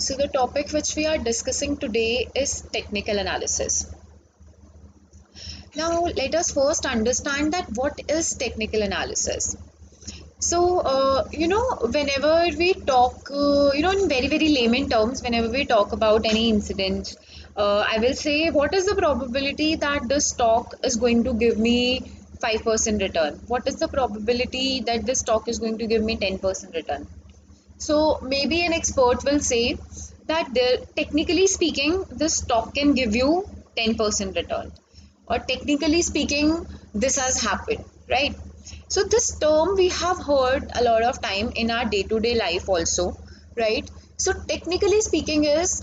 So the topic which we are discussing today is technical analysis. Now let us first understand that what is technical analysis. So whenever we talk, in very layman terms, whenever we talk about any incident, I will say what is the probability that the stock is going to give me 5% return? What is the probability that this stock is going to give me 10% return? So maybe an expert will say that technically speaking, this stock can give you 10% return, or technically speaking, this has happened, right? So this term we have heard a lot of time in our day-to-day life also, right? So technically speaking is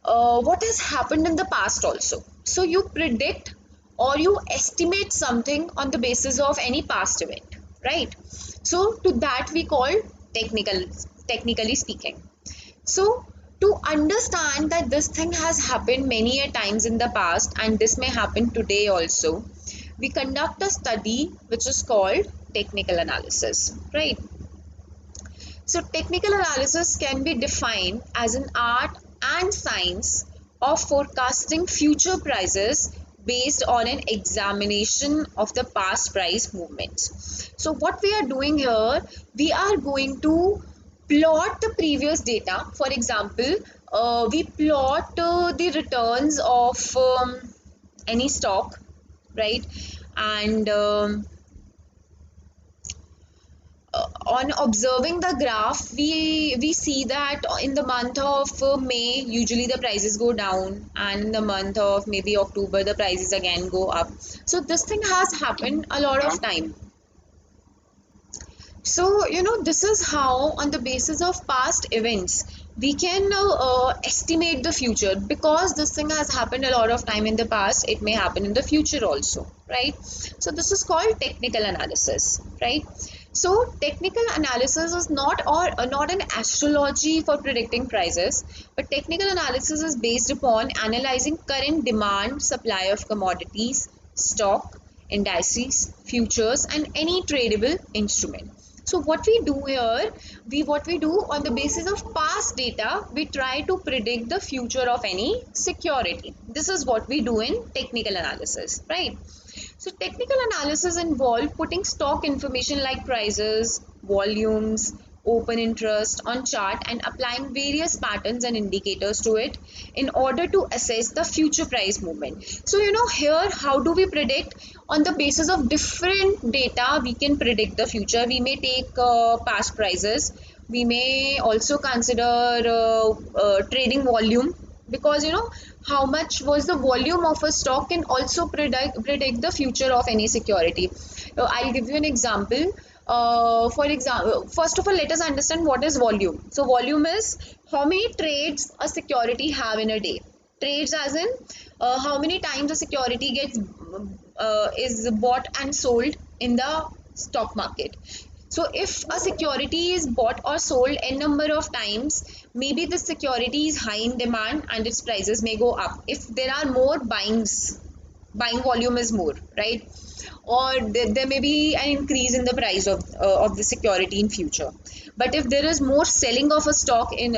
what has happened in the past also. So you predict or you estimate something on the basis of any past event, right? So to that we call technical, technically speaking. So to understand that this thing has happened many a times in the past and this may happen today also, we conduct a study which is called technical analysis, right? So, technical analysis can be defined as an art and science of forecasting future prices based on an examination of the past price movements. So, what we are doing here, we are going to plot the previous data. For example, we plot the returns of any stock, right? And on observing the graph, we see that in the month of May usually the prices go down, and in the month of maybe October the prices again go up. So this thing has happened a lot of time. So, this is how, on the basis of past events, we can estimate the future, because this thing has happened a lot of time in the past, it may happen in the future also, right? So, this is called technical analysis, right? So, technical analysis is not an astrology for predicting prices, but technical analysis is based upon analyzing current demand, supply of commodities, stock, indices, futures, and any tradable instrument. So what we do here, we do on the basis of past data, we try to predict the future of any security. This is what we do in technical analysis, right? So technical analysis involve putting stock information like prices, volumes, open interest on chart and applying various patterns and indicators to it in order to assess the future price movement. So here how do we predict? On the basis of different data we can predict the future. We may take past prices, we may also consider trading volume, because how much was the volume of a stock can also predict the future of any security. I'll give you an example. For example, first of all, let us understand what is volume. So volume is how many trades a security have in a day. Trades as in how many times a security gets is bought and sold in the stock market. So if a security is bought or sold n number of times, maybe the security is high in demand and its prices may go up. If there are more buying volume is more, right? Or there may be an increase in the price of the security in future. But if there is more selling of a stock in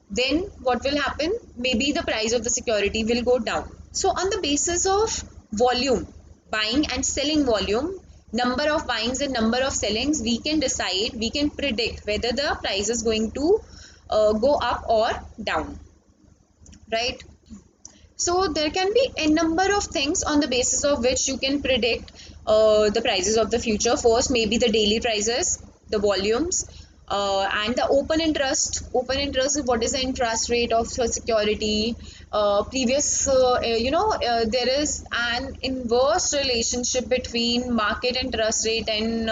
then what will happen? Maybe the price of the security will go down. So on the basis of volume, buying and selling volume, number of buyings and number of sellings, we can decide, we can predict whether the price is going to go up or down, right? So there can be a number of things on the basis of which you can predict the prices of the future. First, maybe the daily prices, the volumes, and the open interest. Open interest is what is the interest rate of security. There is an inverse relationship between market interest rate and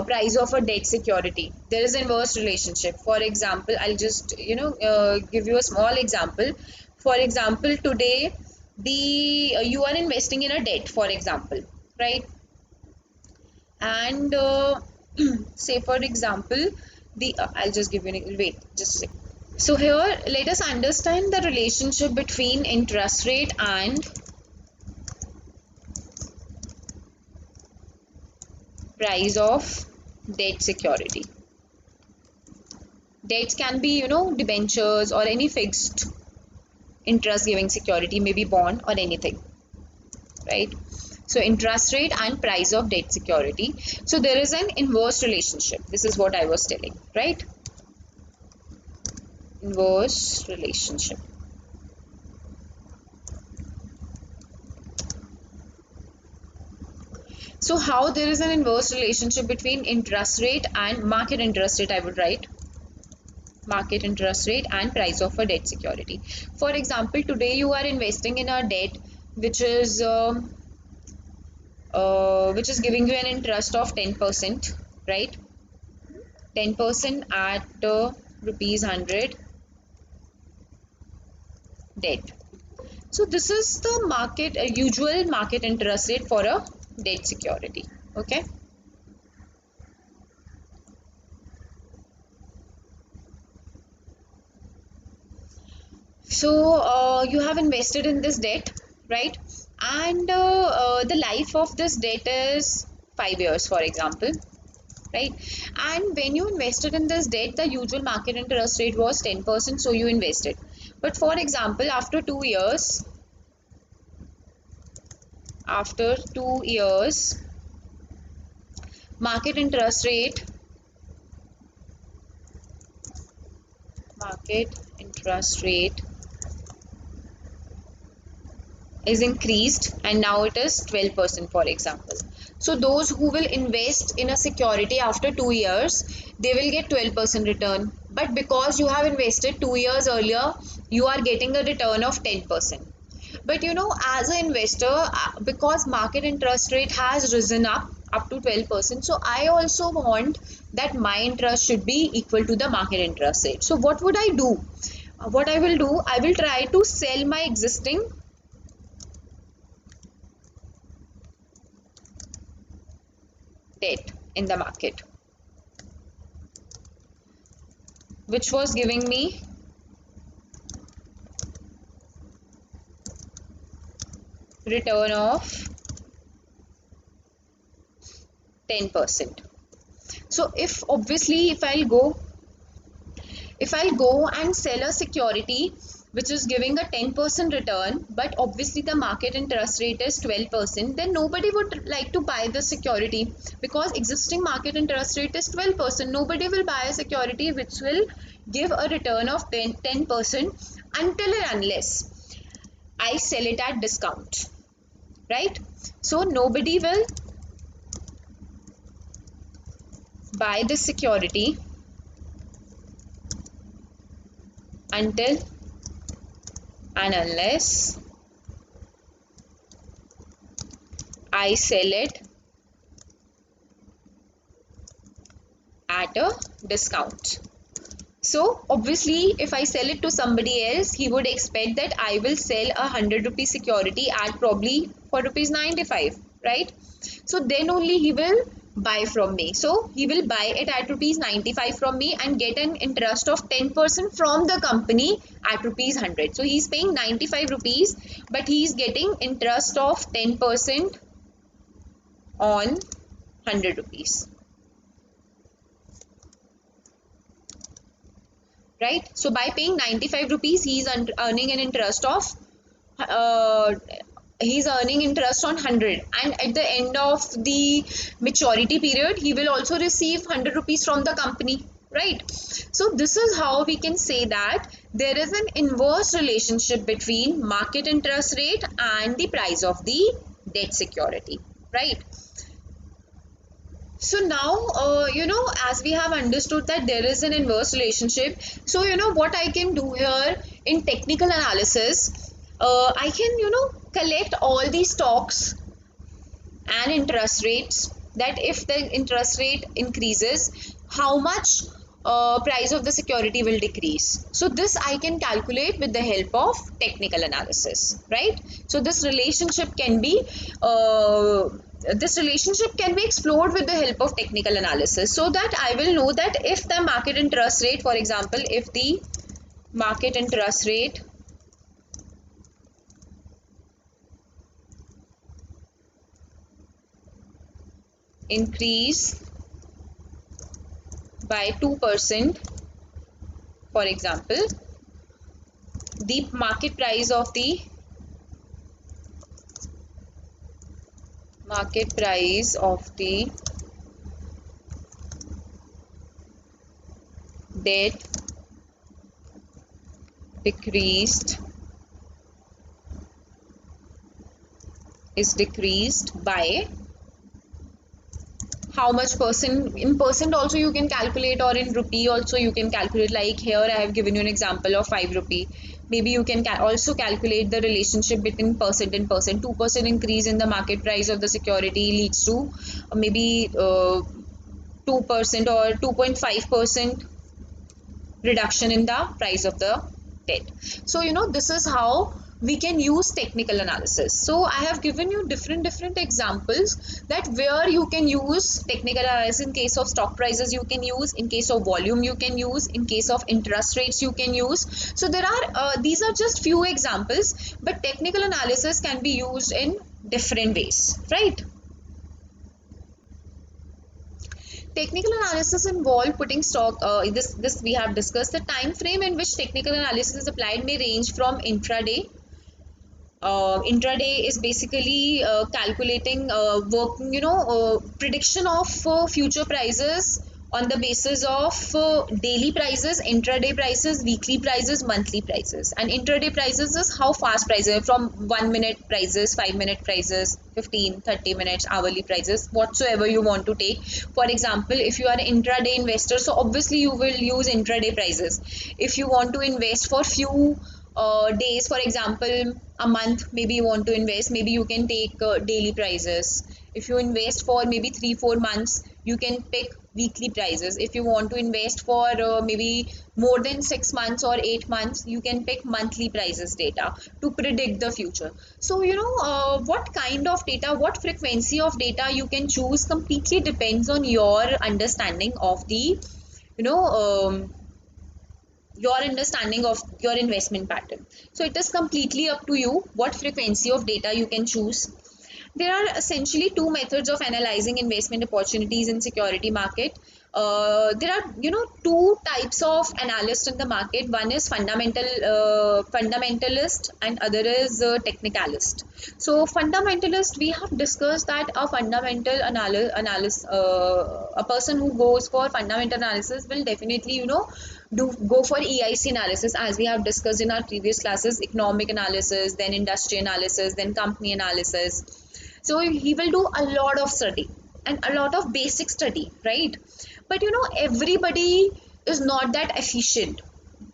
price of a debt security. There is inverse relationship. For example, I'll just give you a small example. For example, today the you are investing in a debt, for example, right? And say for example, the I'll just give you wait just a second. So here let us understand the relationship between interest rate and price of debt security. Debts can be, debentures or any fixed interest giving security, maybe bond or anything, right? So interest rate and price of debt security. So there is an inverse relationship. This is what I was telling, right? Inverse relationship. So how there is an inverse relationship between interest rate and market interest rate, I would write market interest rate and price of a debt security. For example, today you are investing in a debt which is giving you an interest of 10%, right? 10% at rupees 100 debt. So this is the market usual market interest rate for a debt security. Okay. So you have invested in this debt, right? And the life of this debt is 5 years, for example, right? And when you invested in this debt, the usual market interest rate was 10%, so you invested. But for example, after 2 years, market interest rate, market interest rate is increased and now it is 12%, for example. So those who will invest in a security after 2 years, they will get 12% return. But because you have invested 2 years earlier, you are getting a return of 10%. But as an investor, because market interest rate has risen up to 12%, so I also want that my interest should be equal to the market interest rate. So what would I do? What I will do, I will try to sell my existing debt in the market, which was giving me return of 10%. So if I'll go and sell a security which is giving a 10% return, but obviously the market interest rate is 12%, then nobody would like to buy the security, because existing market interest rate is 12%. Nobody will buy a security which will give a return of 10% until and unless I sell it at discount, right? So nobody will buy this security until and unless I sell it at a discount. So obviously if I sell it to somebody else, he would expect that I will sell a 100 rupee security at probably for rupees 95, right? So then only he will buy from me. So he will buy it at rupees 95 from me and get an interest of 10% from the company at rupees 100. So he's paying 95 rupees, but he is getting interest of 10% on 100 rupees, right? So by paying 95 rupees, he is earning an interest of uh, he's earning interest on 100, and at the end of the maturity period he will also receive 100 rupees from the company, right? So this is how we can say that there is an inverse relationship between market interest rate and the price of the debt security, right? So now, as we have understood that there is an inverse relationship, so what I can do here in technical analysis, I can, collect all these stocks and interest rates, that if the interest rate increases, how much price of the security will decrease. So this I can calculate with the help of technical analysis, right? So uh, this relationship can be explored with the help of technical analysis, so that I will know that if the market interest rate, for example, if the market interest rate increase by 2%, For example, the market price of the debt decreased is decreased by how much percent. In percent also you can calculate, or in rupee also you can calculate. Like here I have given you an example of 5 rupee. Maybe you can also calculate the relationship between percent and percent. 2% increase in the market price of the security leads to maybe 2% or 2.5% reduction in the price of the debt. So this is how we can use technical analysis. So I have given you different examples that where you can use technical analysis. In case of stock prices you can use, in case of volume you can use, in case of interest rates you can use. So there are these are just few examples, but technical analysis can be used in different ways, right? Technical analysis involve putting stock. This we have discussed. The time frame in which technical analysis is applied may range from intraday. Intraday is basically calculating work, prediction of future prices on the basis of daily prices, intraday prices, weekly prices, monthly prices. And intraday prices is how fast prices, from 1 minute prices, 5 minute prices, 15, 30 minutes, hourly prices, whatsoever you want to take. For example, if you are an intraday investor, so obviously you will use intraday prices. If you want to invest for few days, for example a month, maybe you want to invest, maybe you can take daily prices. If you invest for maybe 3-4 months, you can pick weekly prices. If you want to invest for maybe more than 6 months or 8 months, you can pick monthly prices data to predict the future. So what kind of data, what frequency of data you can choose completely depends on your understanding of the you know your understanding of your investment pattern. So it is completely up to you what frequency of data you can choose. There are essentially two methods of analyzing investment opportunities in security market. There are two types of analyst in the market. One is fundamentalist, and other is technicalist. So fundamentalist, we have discussed that a fundamental analysis, a person who goes for fundamental analysis will definitely do go for EIC analysis, as we have discussed in our previous classes: economic analysis, then industry analysis, then company analysis. So he will do a lot of study and a lot of basic study, right? But everybody is not that efficient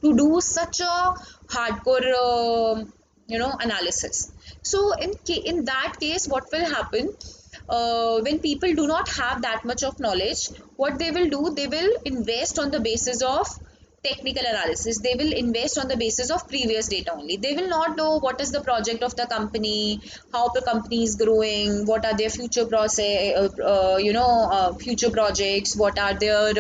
to do such a hardcore analysis. So in that case, what will happen, when people do not have that much of knowledge, what they will do, they will invest on the basis of technical analysis. They will invest on the basis of previous data only. They will not know what is the project of the company, how the company is growing, what are their future process, future projects, what are their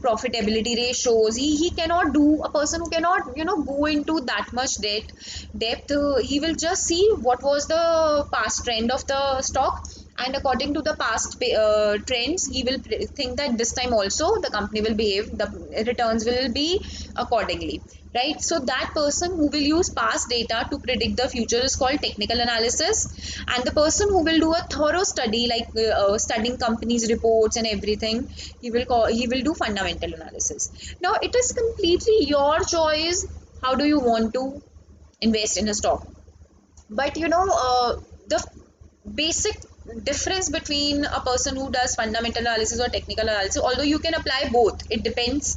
profitability ratios. He cannot do, a person who cannot go into that much depth. He will just see what was the past trend of the stock, and according to the past trends, he will think that this time also the company will behave, the returns will be accordingly, right? So that person who will use past data to predict the future is called technical analysis. And the person who will do a thorough study, like studying companies reports and everything, he will do fundamental analysis. Now it is completely your choice how do you want to invest in a stock. But the basic difference between a person who does fundamental analysis or technical analysis, although you can apply both, it depends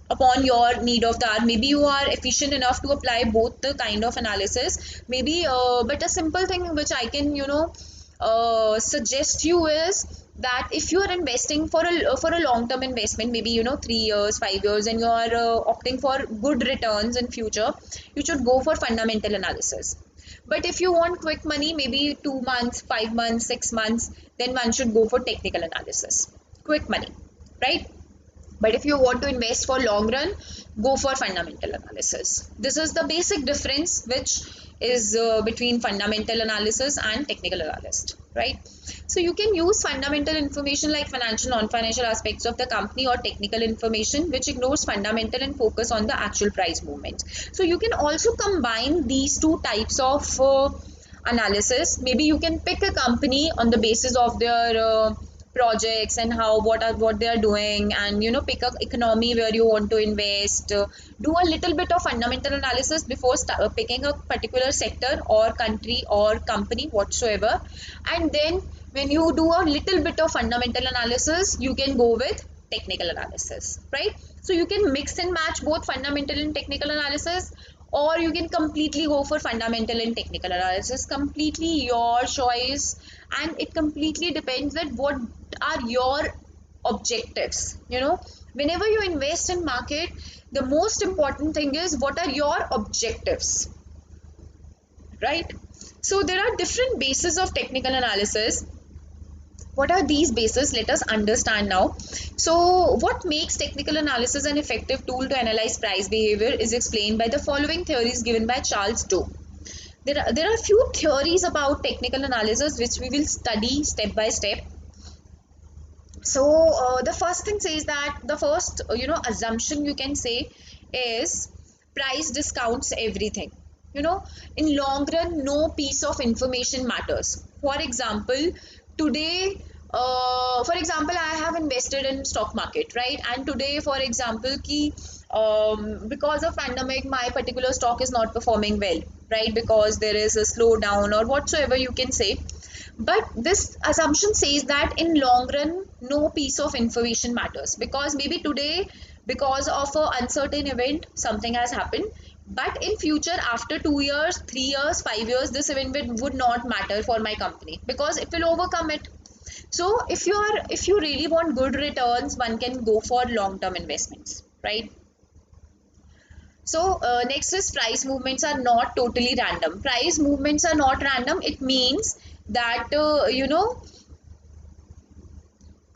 upon your need of the hour. Maybe you are efficient enough to apply both the kind of analysis, maybe but a simple thing which I can suggest you is that if you are investing for a long term investment, maybe 3 years, 5 years, and you are opting for good returns in future, you should go for fundamental analysis. But if you want quick money, maybe 2 months, 5 months, 6 months, then one should go for technical analysis. Quick money, right? But if you want to invest for long run, go for fundamental analysis. This is the basic difference which is between fundamental analysis and technical analyst. right? So you can use fundamental information like financial, non-financial aspects of the company, or technical information which ignores fundamental and focus on the actual price movements. So you can also combine these two types of analysis. Maybe you can pick a company on the basis of their projects and how what they are doing, and pick a economy where you want to invest. Do a little bit of fundamental analysis before picking a particular sector or country or company whatsoever, and then when you do a little bit of fundamental analysis, you can go with technical analysis, right? So you can mix and match both fundamental and technical analysis, or you can completely go for fundamental and technical analysis, completely your choice. And it completely depends that what are your objectives. Whenever you invest in market, the most important thing is what are your objectives, right? So there are different bases of technical analysis. What are these bases? Let us understand now. So, what makes technical analysis an effective tool to analyze price behavior is explained by the following theories given by Charles Doe. There are a few theories about technical analysis which we will study step by step. So, the first thing says that the first, assumption you can say is price discounts everything. In long run, no piece of information matters. For example, today, for example, I have invested in stock market, right? And today, for example, because of pandemic, my particular stock is not performing well, right? Because there is a slowdown or whatsoever you can say. But this assumption says that in long run, no piece of information matters, because maybe today, because of a uncertain event, something has happened. But in future, after 2 years, 3 years, 5 years, this event would not matter for my company because it will overcome it. So if you really want good returns, one can go for long term investments, right? So next is price movements are not totally random. Price movements are not random. It means that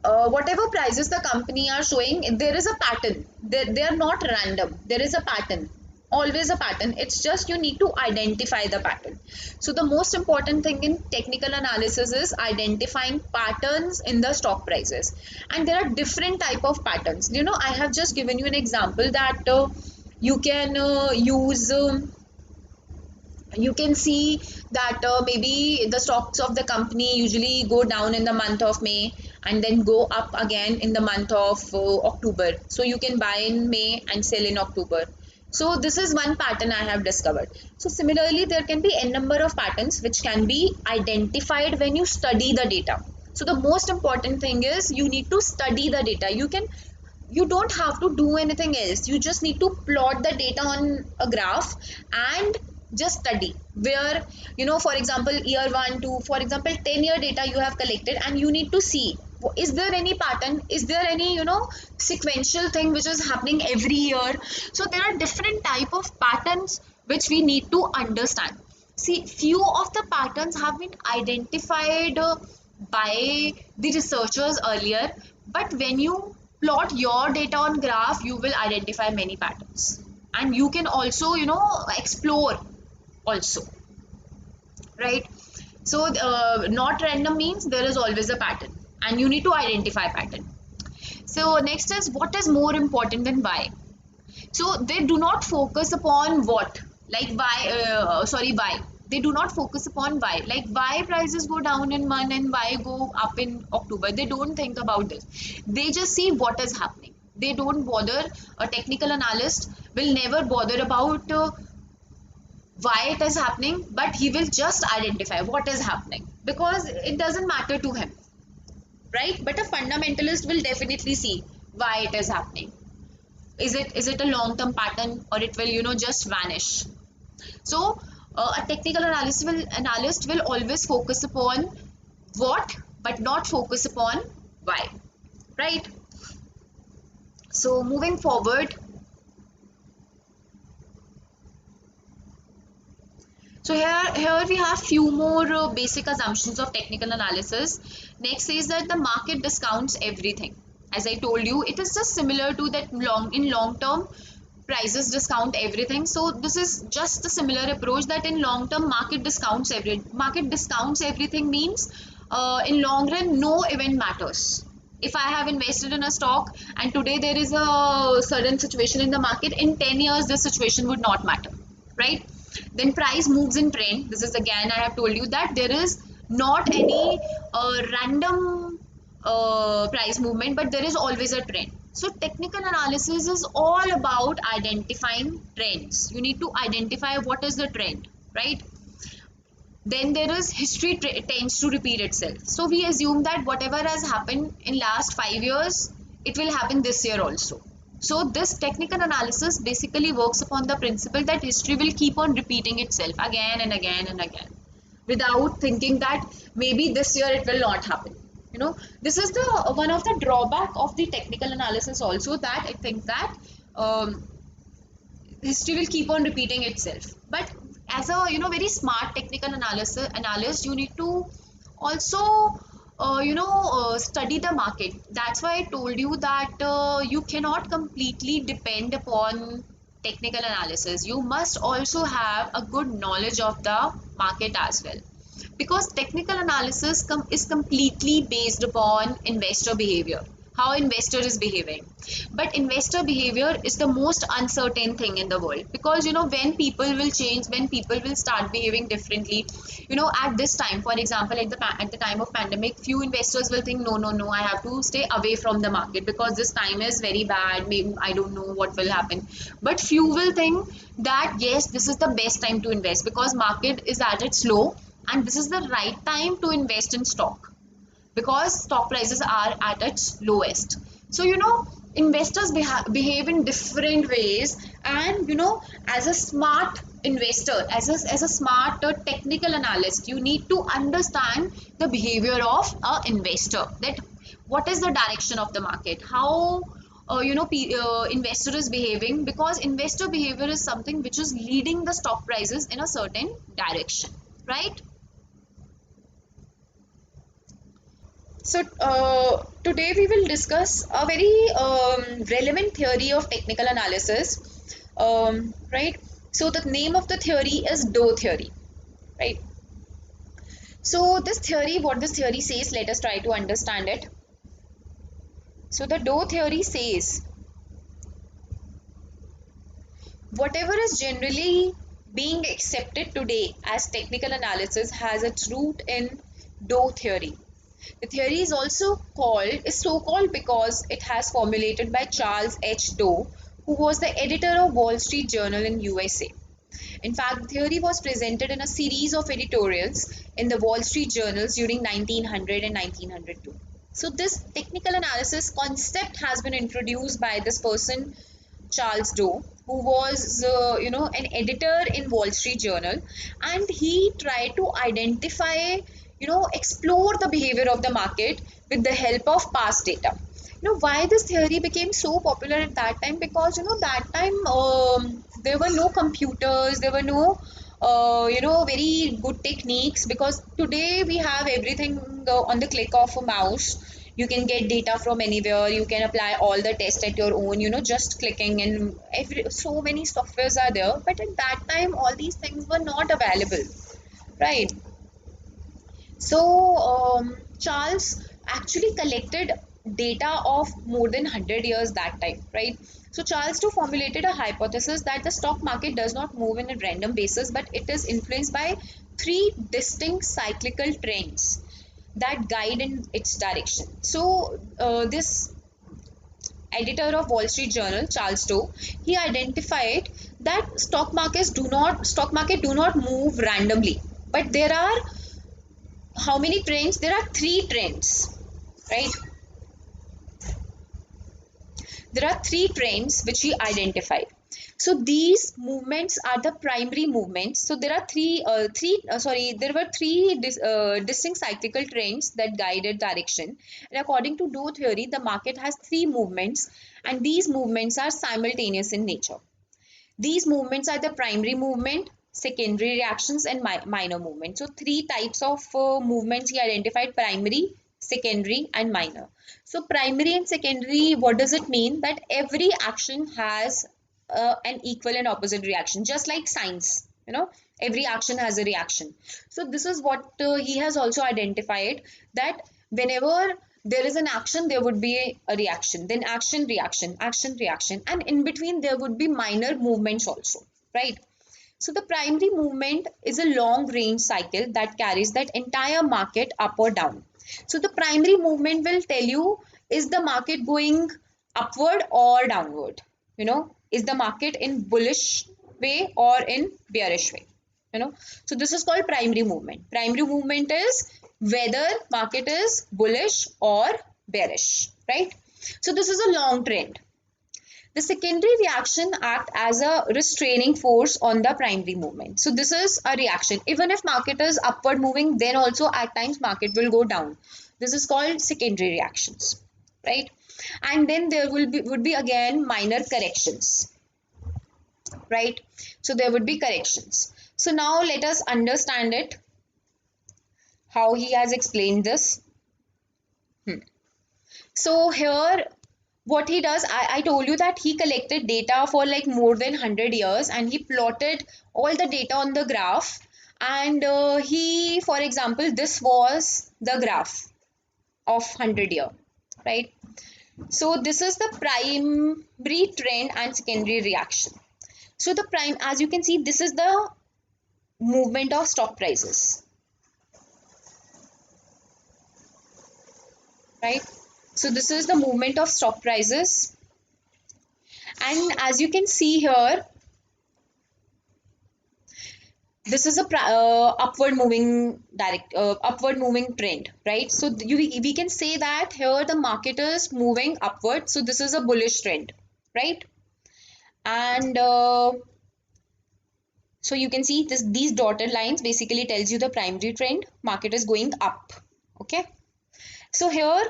whatever prices the company are showing, there is a pattern. They are not random. There is a pattern. Always a pattern. It's just you need to identify the pattern. So the most important thing in technical analysis is identifying patterns in the stock prices. And there are different type of patterns. I have just given you an example that you can use. You can see that maybe the stocks of the company usually go down in the month of May and then go up again in the month of October. So you can buy in May and sell in October. So this is one pattern I have discovered. So similarly, there can be n number of patterns which can be identified when you study the data. So the most important thing is you need to study the data. You don't have to do anything else. You just need to plot the data on a graph and just study where, for example, year 1 to, for example, 10-year data you have collected, and you need to see, is there any pattern, is there any sequential thing which is happening every year. So there are different type of patterns which we need to understand. See, few of the patterns have been identified by the researchers earlier, but when you plot your data on graph, you will identify many patterns, and you can also explore also, right? So not random means there is always a pattern, and you need to identify pattern. So next is, what is more important than why? So they do not focus upon what, like why, why they do not focus upon why, like why prices go down in month and why go up in October. They don't think about this. They just see what is happening. They don't bother. A technical analyst will never bother about why it is happening, but he will just identify what is happening because it doesn't matter to him, right? But a fundamentalist will definitely see why it is happening. Is it a long term pattern, or it will just vanish. So a technical analyst will always focus upon what, but not focus upon why, right? So moving forward, so here we have few more basic assumptions of technical analysis. Next is that the market discounts everything. As I told you, it is just similar to that long term prices discount everything. So this is just a similar approach, that in long term market discounts everything means in long run, no event matters. If I have invested in a stock and today there is a sudden situation in the market, in 10 years this situation would not matter, right? Then price moves in trend. This is again, I have told you that there is not any random price movement, but there is always a trend. So technical analysis is all about identifying trends. You need to identify what is the trend, right? Then there is history tends to repeat itself. So we assume that whatever has happened in last 5 years, it will happen this year also. So this technical analysis basically works upon the principle that history will keep on repeating itself again and again and again, without thinking that maybe this year it will not happen. This is the one of the drawback of the technical analysis also, that it thinks that um, history will keep on repeating itself. But as a very smart technical analyst, you need to also study the market. That's why I told you that you cannot completely depend upon technical analysis. You must also have a good knowledge of the market as well, because technical analysis is completely based upon investor behavior, how investor is behaving. But investor behavior is the most uncertain thing in the world, because when people will change, when people will start behaving differently. At this time, for example, at the time of pandemic, few investors will think, no, no, no, I have to stay away from the market because this time is very bad, maybe I don't know what will happen. But few will think that yes, this is the best time to invest because market is at its low, and this is the right time to invest in stock because stock prices are at its lowest. So investors behave in different ways, and as a smart investor, as a smart technical analyst, you need to understand the behavior of a investor, that what is the direction of the market, how investor is behaving, because investor behavior is something which is leading the stock prices in a certain direction, right? So, today we will discuss a very relevant theory of technical analysis, right? So, the name of the theory is Doe theory, right? So, what this theory says, let us try to understand it. So, the Doe theory says whatever is generally being accepted today as technical analysis has its root in Doe theory. The theory is so called because it has formulated by Charles H. Doe, who was the editor of Wall Street Journal in USA. In fact, the theory was presented in a series of editorials in the Wall Street journals during 1900 and 1902. So this technical analysis concept has been introduced by this person, Charles Doe, who was an editor in Wall Street Journal, and he tried to identify, explore the behavior of the market with the help of past data. Why this theory became so popular at that time? Because that time there were no computers, there were no very good techniques, because today we have everything on the click of a mouse. You can get data from anywhere, you can apply all the tests at your own, just clicking, and so many softwares are there. But at that time all these things were not available, right? So Charles actually collected data of more than 100 years that time, right? So Charles too formulated a hypothesis that the stock market does not move in a random basis, but it is influenced by three distinct cyclical trends that guide in its direction. So this editor of Wall Street Journal, Charles Doe, he identified that stock market do not move randomly, but there are how many trends? There are three trends, right? There are three trends which he identified. So these movements are the primary movements. So there are there were three distinct cyclical trends that guided direction. And according to Doe theory, the market has three movements, and these movements are simultaneous in nature. These movements are the primary movement, secondary reactions, and minor movement. So three types of movements he identified: primary, secondary, and minor. So primary and secondary, what does it mean? That every action has an equal and opposite reaction, just like science. Every action has a reaction. So this is what he has also identified, that whenever there is an action, there would be a reaction, then action, reaction, action, reaction, and in between there would be minor movements also, right? So the primary movement is a long range cycle that carries that entire market up or down. So the primary movement will tell you, is the market going upward or downward? Is the market in bullish way or in bearish way? So this is called primary movement. Primary movement is whether market is bullish or bearish, right? So this is a long trend. The secondary reaction act as a restraining force on the primary movement. So this is a reaction. Even if market is upward moving, then also at times market will go down. This is called secondary reactions, right? And then there would be again minor corrections, right? So there would be corrections. So now let us understand it, how he has explained this. So here what he does, I told you that he collected data for like more than 100 years and he plotted all the data on the graph. And he, for example, this was the graph of 100-year, right? So this is the primary trend and secondary reaction. So the prime, as you can see, this is the movement of stock prices, right? So this is the movement of stock prices. And as you can see here, this is a upward moving trend, right? So we can say that here the market is moving upward, so this is a bullish trend, right? And so you can see these dotted lines basically tells you the primary trend, market is going up. Okay, so here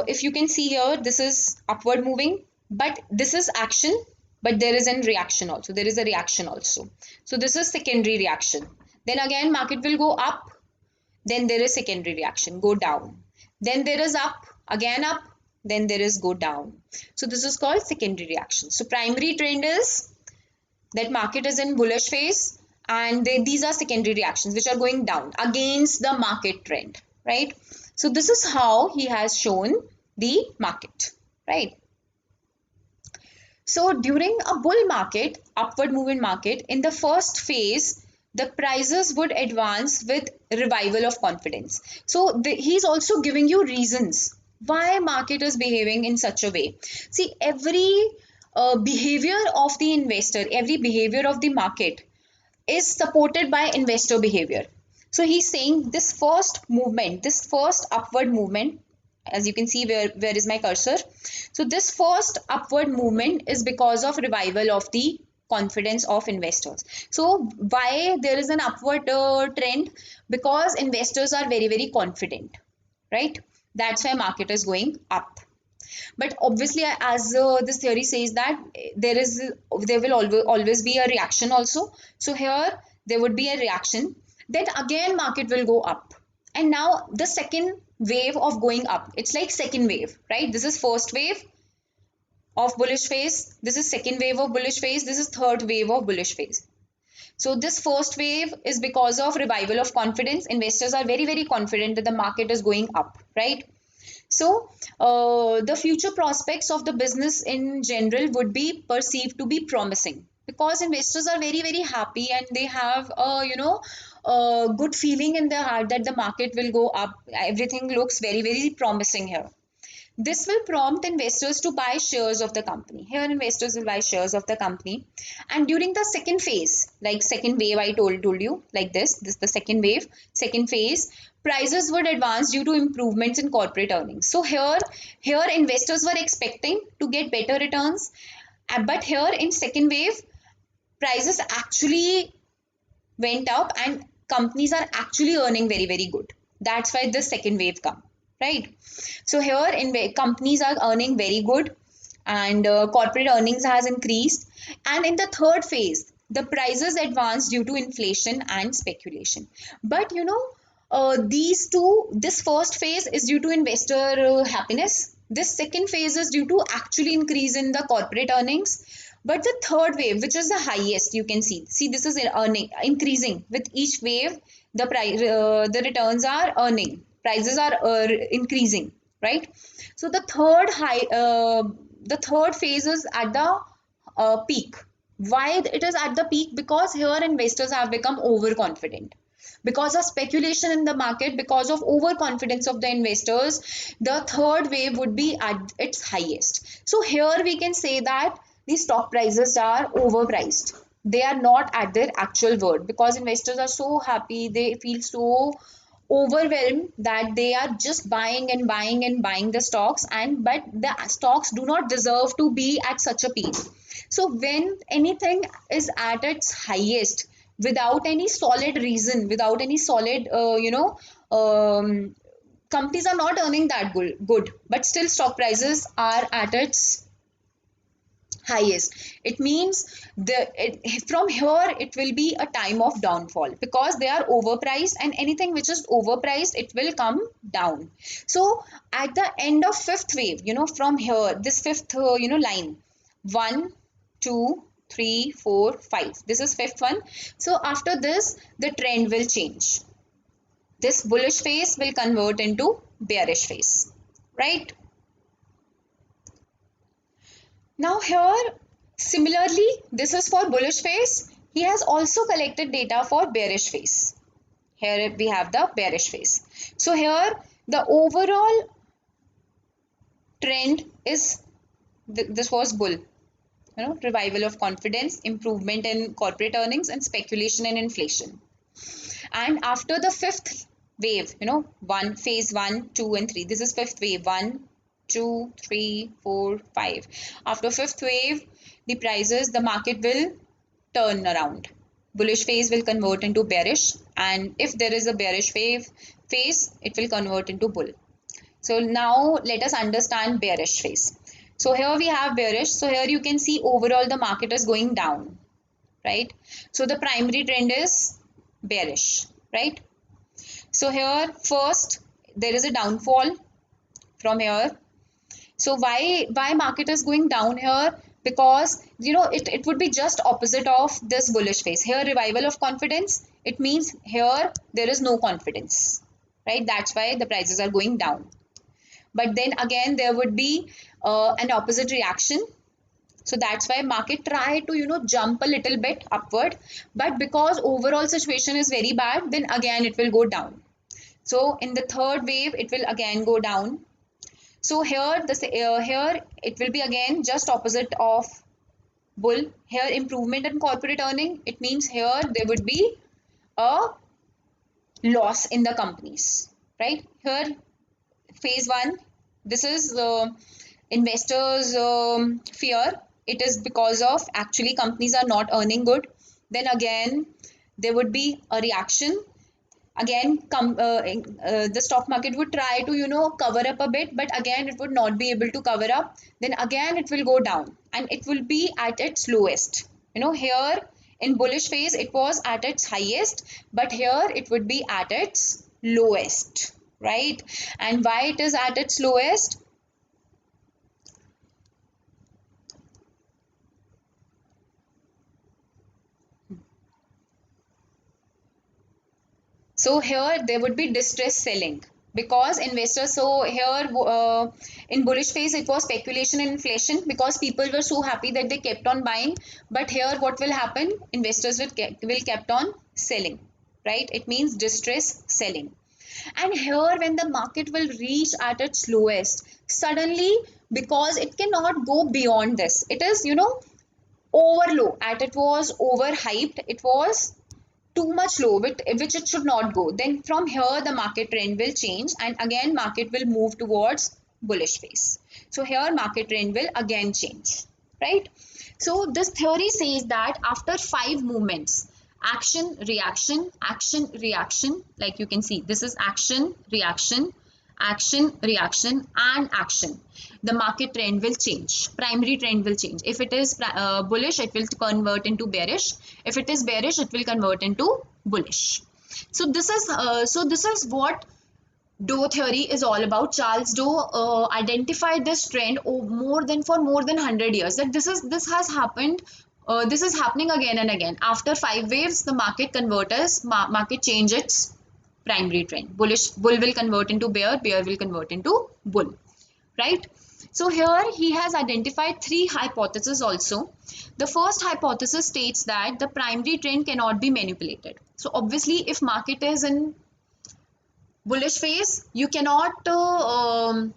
if you can see here, this is upward moving, but this is action, but there is a reaction also, there is a reaction also. So this is secondary reaction. Then again market will go up, then there is secondary reaction, go down, then there is up, again up, then there is go down. So this is called secondary reaction. So primary trend is that market is in bullish phase, and these are secondary reactions which are going down against the market trend, right? So this is how he has shown the market, right? So during a bull market, upward moving market, in the first phase, the prices would advance with revival of confidence. So he's also giving you reasons why market is behaving in such a way. See, every behavior of the investor, every behavior of the market is supported by investor behavior. So he's saying this first movement, this first upward movement, as you can see, where is my cursor? So this first upward movement is because of revival of the confidence of investors. So why there is an upward trend? Because investors are very, very confident, right? That's why market is going up. But obviously, as this theory says that there will always be a reaction also. So here there would be a reaction, then again market will go up. And now the second wave of going up, it's like second wave, right? This is first wave of bullish phase, this is second wave of bullish phase, this is third wave of bullish phase. So this first wave is because of revival of confidence. Investors are very, very confident that the market is going up, right? So the future prospects of the business in general would be perceived to be promising, because investors are very, very happy and they have a good feeling in their heart that the market will go up. Everything looks very, very promising here. This will prompt investors to buy shares of the company. Here investors will buy shares of the company. And during the second phase, like second wave, I told you, like this is the second wave, second phase, prices would advance due to improvements in corporate earnings. So here investors were expecting to get better returns, but here in second wave, prices actually went up and companies are actually earning very, very good. That's why the second wave come, right? So here companies are earning very good, and corporate earnings has increased. And in the third phase, the prices advance due to inflation and speculation. But these two, this first phase is due to investor happiness, This second phase is due to actually increase in the corporate earnings. But the third wave, which is the highest, you can see this is earning increasing with each wave. The price, the returns are earning, prices are increasing, right? So the third phase is at the peak. Why it is at the peak? Because here investors have become overconfident. Because of speculation in the market, because of overconfidence of the investors, the third wave would be at its highest. So here we can say that the stock prices are overpriced. They are not at their actual worth because investors are so happy, they feel so overwhelmed that they are just buying and buying and buying the stocks, and but the stocks do not deserve to be at such a peak. So when anything is at its highest without any solid reason, without any solid companies are not earning that good, but still stock prices are at its highest, it means from here it will be a time of downfall because they are overpriced, and anything which is overpriced it will come down. So at the end of fifth wave, from here, this fifth line, 1 2 3 4 5, this is fifth one. So after this the trend will change. This bullish phase will convert into bearish phase, right? Now here, similarly, this is for bullish phase. He has also collected data for bearish phase. Here we have the bearish phase. So here the overall trend is this was bull. Revival of confidence, improvement in corporate earnings, and speculation and inflation. And after the fifth wave, phase one, two, and three. This is fifth wave. 1 2 3 4 5. After fifth wave, the market will turn around. Bullish phase will convert into bearish, and if there is a bearish phase, it will convert into bull. So now let us understand bearish phase. So here we have bearish. So here you can see overall the market is going down, right? So the primary trend is bearish, right? So here first there is a downfall from here. So why market is going down here? Because it would be just opposite of this bullish phase. Here revival of confidence, it means here there is no confidence, right? That's why the prices are going down. But then again there would be an opposite reaction. So that's why market try to jump a little bit upward, but because overall situation is very bad, then again it will go down. So in the third wave it will again go down. So here here it will be again just opposite of bull. Here improvement in corporate earning, it means here there would be a loss in the companies, right? Here phase one, this is investors fear. It is because of actually companies are not earning good. Then again there would be a reaction. Again the stock market would try to cover up a bit, but again it would not be able to cover up. Then again it will go down and it will be at its lowest. Here in bullish phase it was at its highest, but here it would be at its lowest, right? And why it is at its lowest? So here there would be distress selling because investors. So here in bullish phase it was speculation and inflation because people were so happy that they kept on buying. But here what will happen? Investors will kept on selling, right? It means distress selling. And here when the market will reach at its lowest, suddenly, because it cannot go beyond this, it is over low, at it was overhyped, it was too much low, which it should not go. Then from here the market trend will change and again market will move towards bullish phase. So here market trend will again change, right? So this theory says that after 5 movements, action reaction, like you can see this is action reaction, action reaction and action, the market trend will change, primary trend will change. If it is bullish, it will convert into bearish. If it is bearish, it will convert into bullish. So this is what Doe theory is all about. Charles Doe identified this trend more than 100 years, that this has happened. This is happening again and again. After five waves, the market change its primary trend. Bull will convert into bear will convert into bull, right? So here he has identified three hypotheses also. The first hypothesis states that the primary trend cannot be manipulated. So obviously, if market is in bullish phase, you cannot two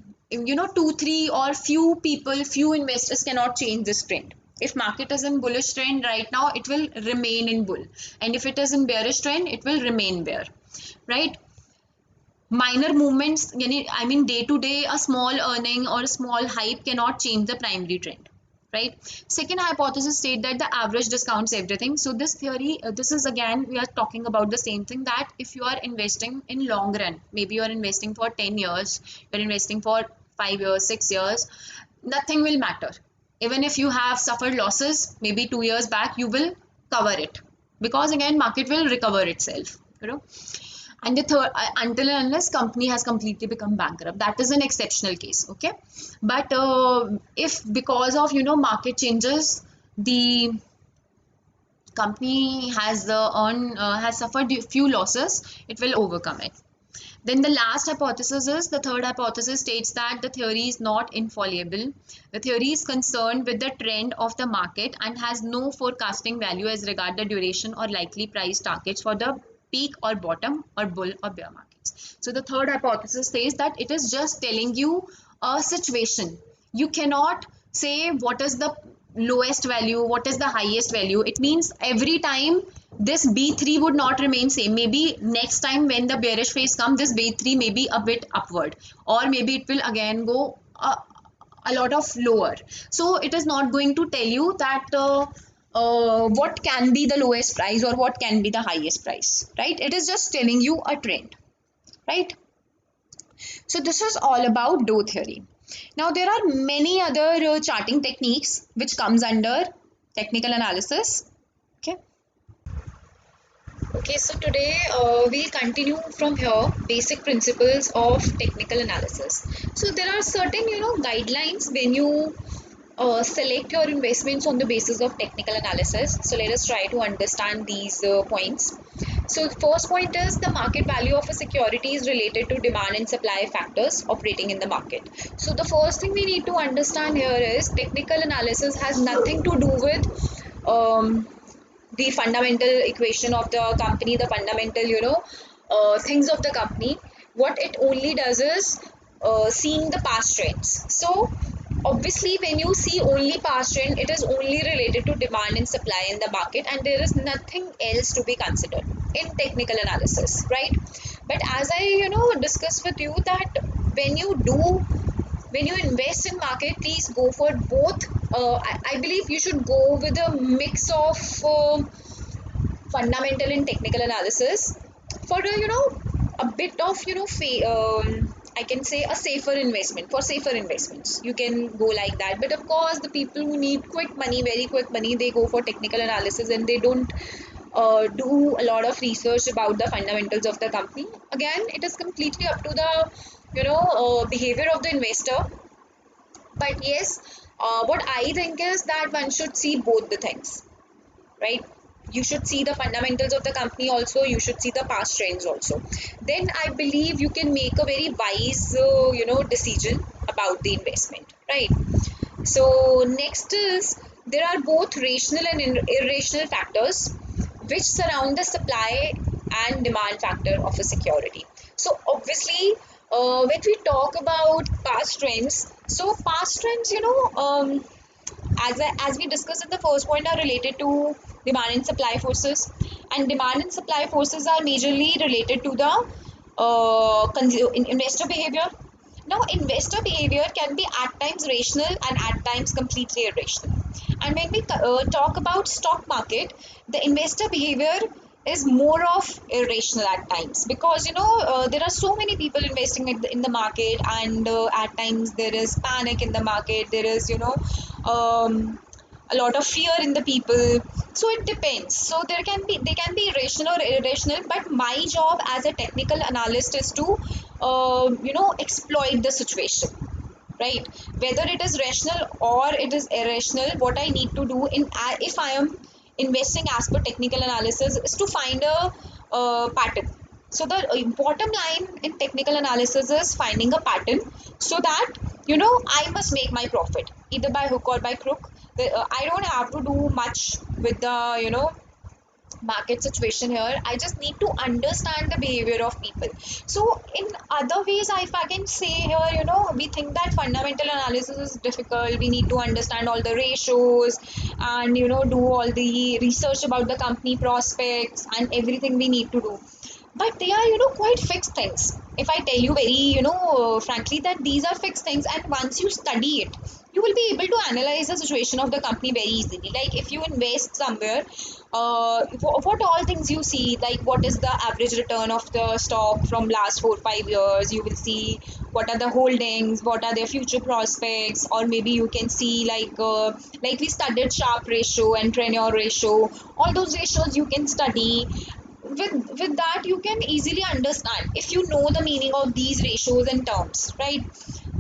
three or few investors cannot change this trend. If market is in bullish trend right now, it will remain in bull, and if it is in bearish trend, it will remain bear, right? Minor movements, I mean day to day, a small earning or a small hype cannot change the primary trend, right? Second hypothesis state that the average discounts everything. So this theory, this is again we are talking about the same thing, that if you are investing in long run, maybe you are investing for 10 years, you're investing for 5 years, 6 years, nothing will matter. Even if you have suffered losses maybe 2 years back, you will cover it, because again market will recover itself, you know. And the third, until and unless company has completely become bankrupt, that is an exceptional case, okay. But if because of market changes, the company has has suffered a few losses, it will overcome it. Then the last hypothesis is, the third hypothesis states that the theory is not infallible. The theory is concerned with the trend of the market and has no forecasting value as regard the duration or likely price targets for the peak or bottom or bull or bear markets. So the third hypothesis says that it is just telling you a situation. You cannot say what is the lowest value, what is the highest value. It means every time this B3 would not remain same. Maybe next time when the bearish phase comes, this B3 may be a bit upward, or maybe it will again go a lot of lower. So it is not going to tell you that what can be the lowest price or what can be the highest price, right? It is just telling you a trend, right? So this is all about Doe theory. Now there are many other charting techniques which comes under technical analysis. Okay. Okay, so today we'll continue from here, basic principles of technical analysis. So there are certain guidelines when you select your investments on the basis of technical analysis. So let us try to understand these points. So the first point is, the market value of a security is related to demand and supply factors operating in the market. So the first thing we need to understand here is, technical analysis has nothing to do with the fundamental equation of the company, the fundamental things of the company. What it only does is seeing the past trends. So obviously when you see only past trend, it is only related to demand and supply in the market, and there is nothing else to be considered in technical analysis, right? But as I discussed with you, that when you do when you invest in market, please go for both. I believe you should go with a mix of fundamental and technical analysis for a bit of I can say a safer investment. For safer investments, you can go like that. But of course, the people who need quick money, very quick money, they go for technical analysis, and they don't do a lot of research about the fundamentals of the company. Again, it is completely up to the behavior of the investor. But yes, what I think is that one should see both the things, right? You should see the fundamentals of the company also, you should see the past trends also. Then I believe you can make a very wise decision about the investment, right? So next is, there are both rational and irrational factors which surround the supply and demand factor of a security. So obviously, when we talk about past trends, so past trends, as we discussed in the first point, are related to demand and supply forces, and demand and supply forces are majorly related to the investor behavior. Now investor behavior can be at times rational and at times completely irrational. And when we talk about stock market, the investor behavior is more of irrational at times, because there are so many people investing in the market, and at times there is panic in the market, there is a lot of fear in the people. So it depends. So they can be rational or irrational, but my job as a technical analyst is to exploit the situation, right? Whether it is rational or it is irrational, what I need to do if I am investing as per technical analysis is to find a pattern. So the bottom line in technical analysis is finding a pattern, so that I must make my profit either by hook or by crook. I don't have to do much with the market situation here. I just need to understand the behavior of people. So in other ways, if I can say here, we think that fundamental analysis is difficult. We need to understand all the ratios and do all the research about the company prospects and everything we need to do. But they are quite fixed things. If I tell you very frankly that these are fixed things, and once you study it, you will be able to analyze the situation of the company very easily. Like if you invest somewhere, what all things you see, like what is the average return of the stock from last 4 5 years. You will see what are the holdings, what are their future prospects, or maybe you can see like we studied Sharpe ratio and tenure ratio. All those ratios you can study. With that you can easily understand if you know the meaning of these ratios and terms, right?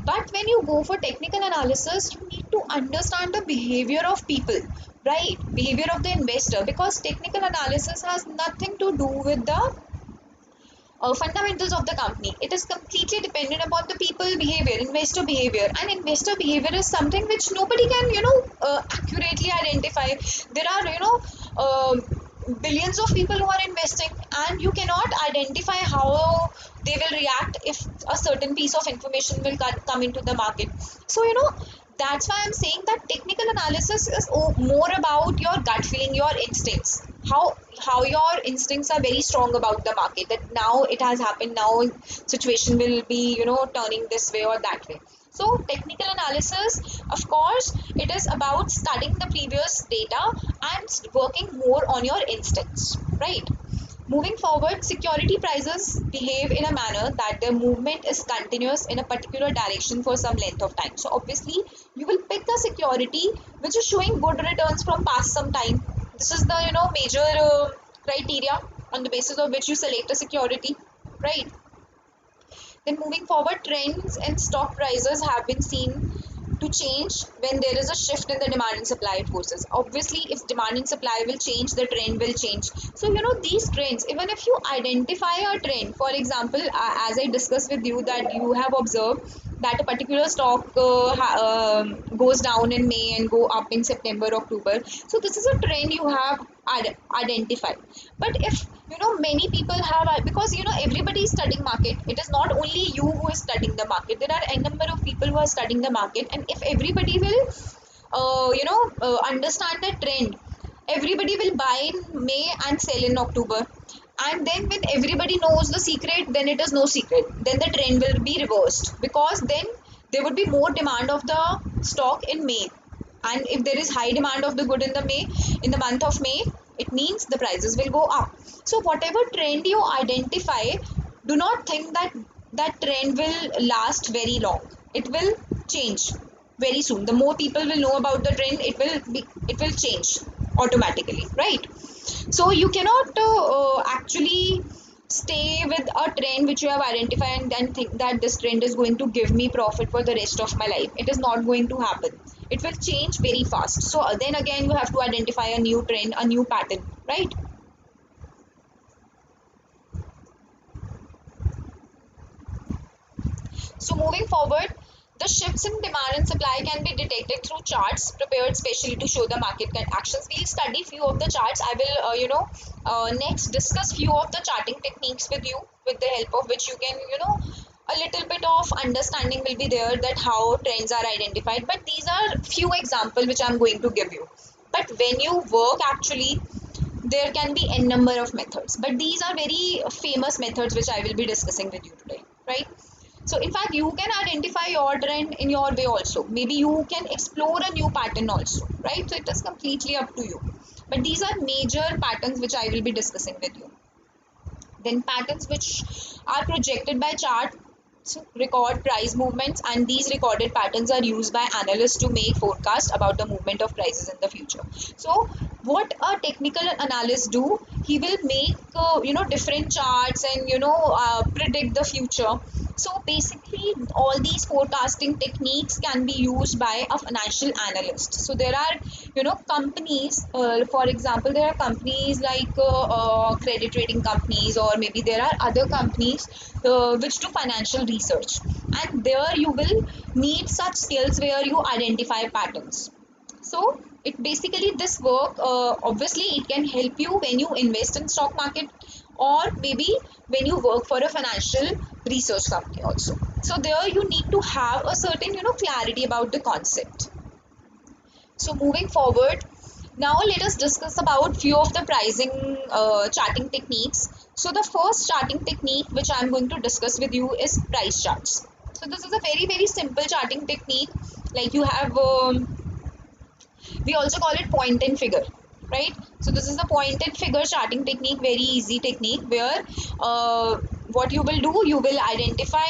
But when you go for technical analysis, you need to understand the behavior of people, right? Behavior of the investor, because technical analysis has nothing to do with the fundamentals of the company. It is completely dependent upon the people behavior, investor behavior, and investor behavior is something which nobody can accurately identify. There are billions of people who are investing, and you cannot identify how they will react if a certain piece of information will come into the market. So that's why I'm saying that technical analysis is more about your gut feeling, your instincts, how your instincts are very strong about the market, that now it has happened, now situation will be turning this way or that way. So technical analysis, of course, it is about studying the previous data and working more on your instincts, right? Moving forward, security prices behave in a manner that their movement is continuous in a particular direction for some length of time. So obviously, you will pick a security which is showing good returns from past some time. This is the major criteria on the basis of which you select a security, right? Then moving forward, trends in stock prices have been seen to change when there is a shift in the demand and supply forces. Obviously, if demand and supply will change, the trend will change. So, these trends, even if you identify a trend, for example, as I discussed with you, that you have observed that a particular stock goes down in May and go up in September, October. So this is a trend you have identified. But if many people have, because everybody is studying market. It is not only you who is studying the market. There are a number of people who are studying the market, and if everybody will understand the trend, everybody will buy in May and sell in October. And then when everybody knows the secret, then it is no secret, then the trend will be reversed, because then there would be more demand of the stock in May, and if there is high demand of the good in the month of May, it means the prices will go up. So whatever trend you identify, do not think that that trend will last very long. It will change very soon. The more people will know about the trend, it will change automatically, right? So you cannot actually stay with a trend which you have identified and then think that this trend is going to give me profit for the rest of my life. It is not going to happen. It will change very fast. So then again you have to identify a new trend, a new pattern, right? So moving forward, the shifts in demand and supply can be detected through charts prepared specially to show the market actions. We'll study few of the charts. I will, next discuss few of the charting techniques with you, with the help of which you can, a little bit of understanding will be there that how trends are identified. But these are few examples which I'm going to give you. But when you work actually, there can be n number of methods. But these are very famous methods which I will be discussing with you today, right? So in fact, you can identify your trend in your way also. Maybe you can explore a new pattern also, right? So it is completely up to you. But these are major patterns which I will be discussing with you. Then patterns which are projected by charts record price movements, and these recorded patterns are used by analysts to make forecasts about the movement of prices in the future. So what a technical analyst do, he will make different charts and predict the future. So basically all these forecasting techniques can be used by a financial analyst. So there are companies, for example there are companies like credit rating companies, or maybe there are other companies which do financial research, and there you will need such skills where you identify patterns. So it basically this work, obviously it can help you when you invest in stock market, or maybe when you work for a financial research company also. So there you need to have a certain clarity about the concept. So moving forward, now let us discuss about few of the pricing charting techniques. So the first charting technique which I am going to discuss with you is price charts. So this is a very simple charting technique. Like you have we also call it point and figure, right? So this is the point and figure charting technique, very easy technique, where what you will do, you will identify,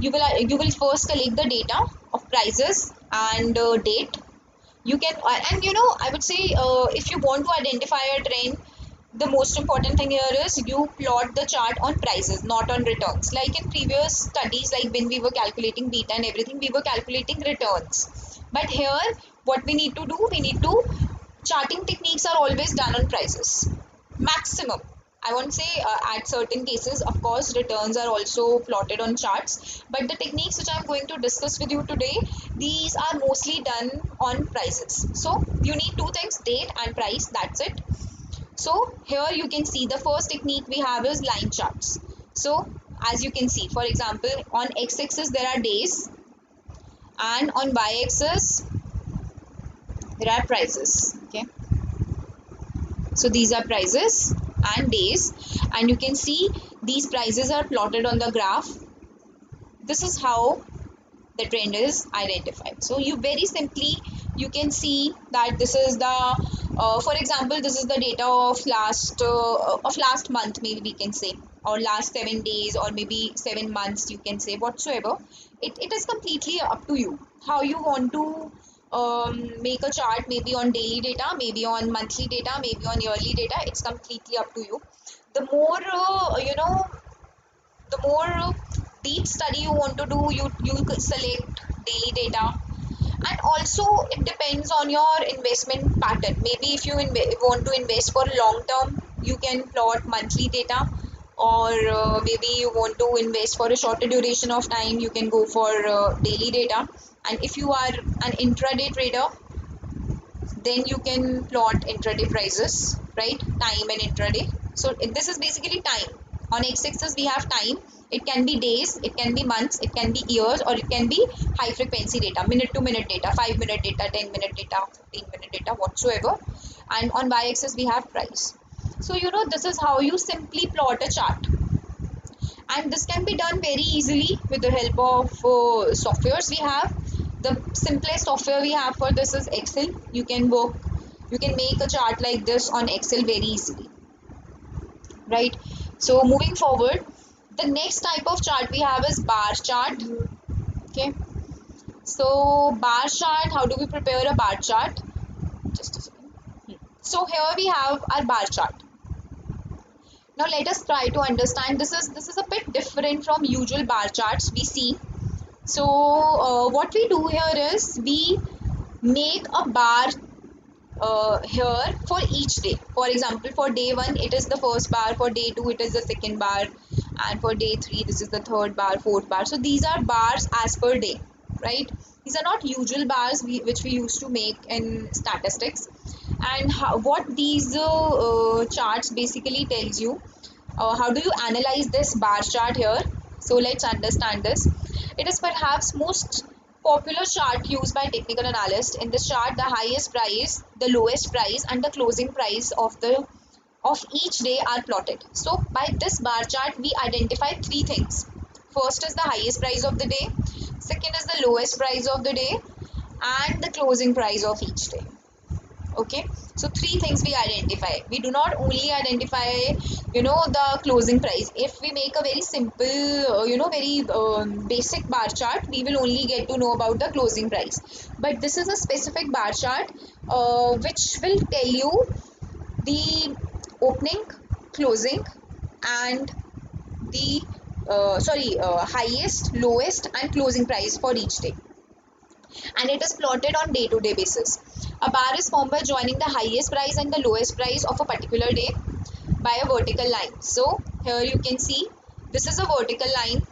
you will first collect the data of prices and date. You can and I would say, if you want to identify a trend, the most important thing here is you plot the chart on prices, not on returns. Like in previous studies, like when we were calculating beta and everything, we were calculating returns. But here what we need to do, we need to, charting techniques are always done on prices maximum. I won't say at certain cases, of course, returns are also plotted on charts, but the techniques which I'm going to discuss with you today, these are mostly done on prices. So you need two things, date and price, that's it. So here you can see the first technique we have is line charts. So as you can see, for example, on x-axis there are days, and on y-axis there are prices. Okay, so these are prices and days, and you can see these prices are plotted on the graph. This is how the trend is identified. So you very simply, you can see that this is the for example, this is the data of last month, maybe we can say, or last 7 days, or maybe 7 months, you can say, whatsoever. It is completely up to you how you want to make a chart, maybe on daily data, maybe on monthly data, maybe on yearly data. It's completely up to you. The more the more deep study you want to do, you could select daily data. And also it depends on your investment pattern. Maybe if you want to invest for long term, you can plot monthly data, or maybe you want to invest for a shorter duration of time, you can go for daily data. And if you are an intraday trader, then you can plot intraday prices, right? Time and intraday. So this is basically time. On x-axis we have time. It can be days, it can be months, it can be years, or it can be high frequency data, minute to minute data, 5 minute data, 10 minute data, 15 minute data, whatsoever. And on y-axis we have price. So this is how you simply plot a chart, and this can be done very easily with the help of softwares we have. The simplest software we have for this is Excel. You can make a chart like this on Excel very easily, right? So moving forward, the next type of chart we have is bar chart. Okay, so bar chart, how do we prepare a bar chart? Just a second. So here we have our bar chart. Now let us try to understand, this is a bit different from usual bar charts we see. So what we do here is we make a bar here for each day. For example, for day 1 it is the first bar, for day 2 it is the second bar, and for day 3 this is the third bar, fourth bar. So these are bars as per day, right? These are not usual bars which we used to make in statistics. And what these charts basically tells you, how do you analyze this bar chart here? So let's understand this. It is perhaps most popular chart used by technical analysts. In this chart, the highest price, the lowest price, and the closing price of each day are plotted. So by this bar chart, we identify three things. First is the highest price of the day, second is the lowest price of the day, and the closing price of each day. Okay, so three things we identify. We do not only identify, the closing price. If we make a very simple, very basic bar chart, we will only get to know about the closing price. But this is a specific bar chart which will tell you the opening, closing, and the highest, lowest, and closing price for each day, and it is plotted on day to day basis. A bar is formed by joining the highest price and the lowest price of a particular day by a vertical line. So here you can see this is a vertical line.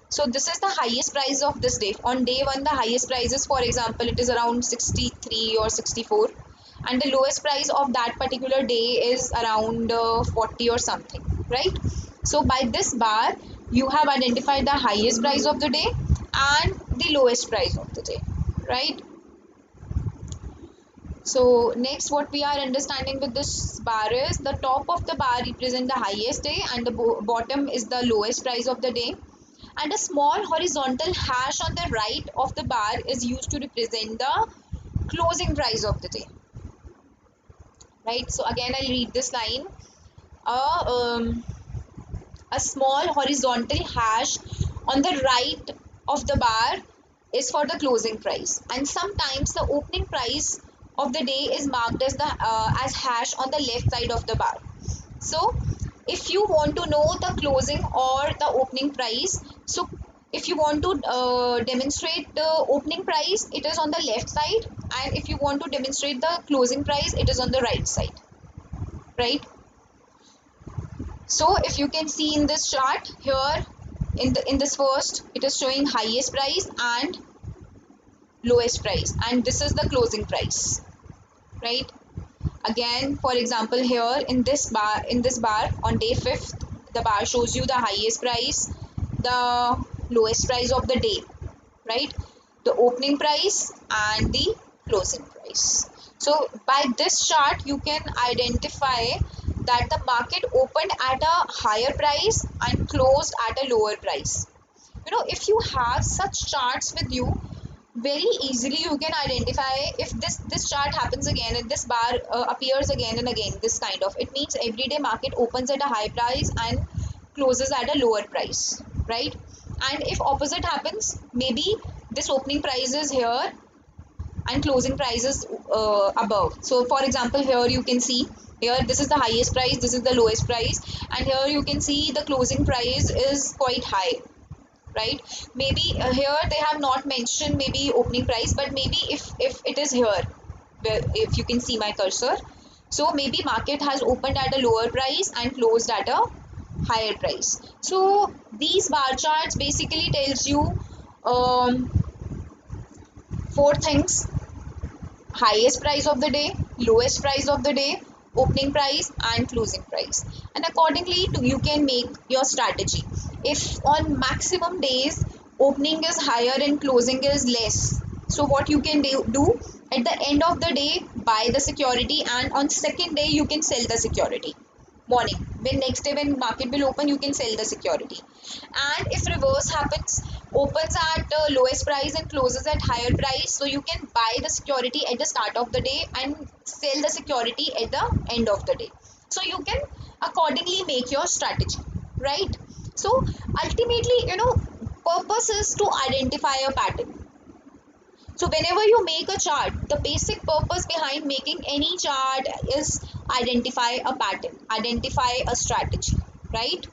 So this is the highest price of this day. On day 1 the highest price is, for example, it is around 63 or 64, and the lowest price of that particular day is around 40 or something, right? So by this bar you have identified the highest price of the day and the lowest price of the day, right? So next what we are understanding with this bar is the top of the bar represent the highest day and the bottom is the lowest price of the day, and a small horizontal hash on the right of the bar is used to represent the closing price of the day, right? So again I'll read this line. uh, um, a small horizontal hash on the right of the bar is for the closing price, and sometimes the opening price of the day is marked as the as hash on the left side of the bar. So if you want to know the closing or the opening price, so if you want to demonstrate the opening price, it is on the left side, and if you want to demonstrate the closing price, it is on the right side, right? So if you can see in this chart here, in this first, it is showing highest price and lowest price, and this is the closing price, right? Again, for example, here in this bar on day 5th, the bar shows you the highest price, the lowest price of the day, right? The opening price and the closing price. So by this chart you can identify that the market opened at a higher price and closed at a lower price. If you have such charts with you, very easily you can identify if this chart happens again and this bar appears again and again, this kind of, it means everyday market opens at a high price and closes at a lower price, right? And if opposite happens, maybe this opening price is here and closing price is above. So for example, here you can see, here this is the highest price, this is the lowest price, and here you can see the closing price is quite high, right? Maybe here they have not mentioned maybe opening price, but maybe if it is here, where if you can see my cursor, so maybe market has opened at a lower price and closed at a higher price. So these bar charts basically tells you um, four things: highest price of the day, lowest price of the day, opening price, and closing price. And accordingly you can make your strategy. If on maximum days opening is higher and closing is less, so what you can do at the end of the day, buy the security, and on second day you can sell the security. Morning, when next day when market will open, you can sell the security. And if reverse happens, opens at lowest price and closes at higher price, so you can buy the security at the start of the day and sell the security at the end of the day. So you can accordingly make your strategy, right? So ultimately, purpose is to identify a pattern. So whenever you make a chart, the basic purpose behind making any chart is identify a pattern, identify a strategy, right?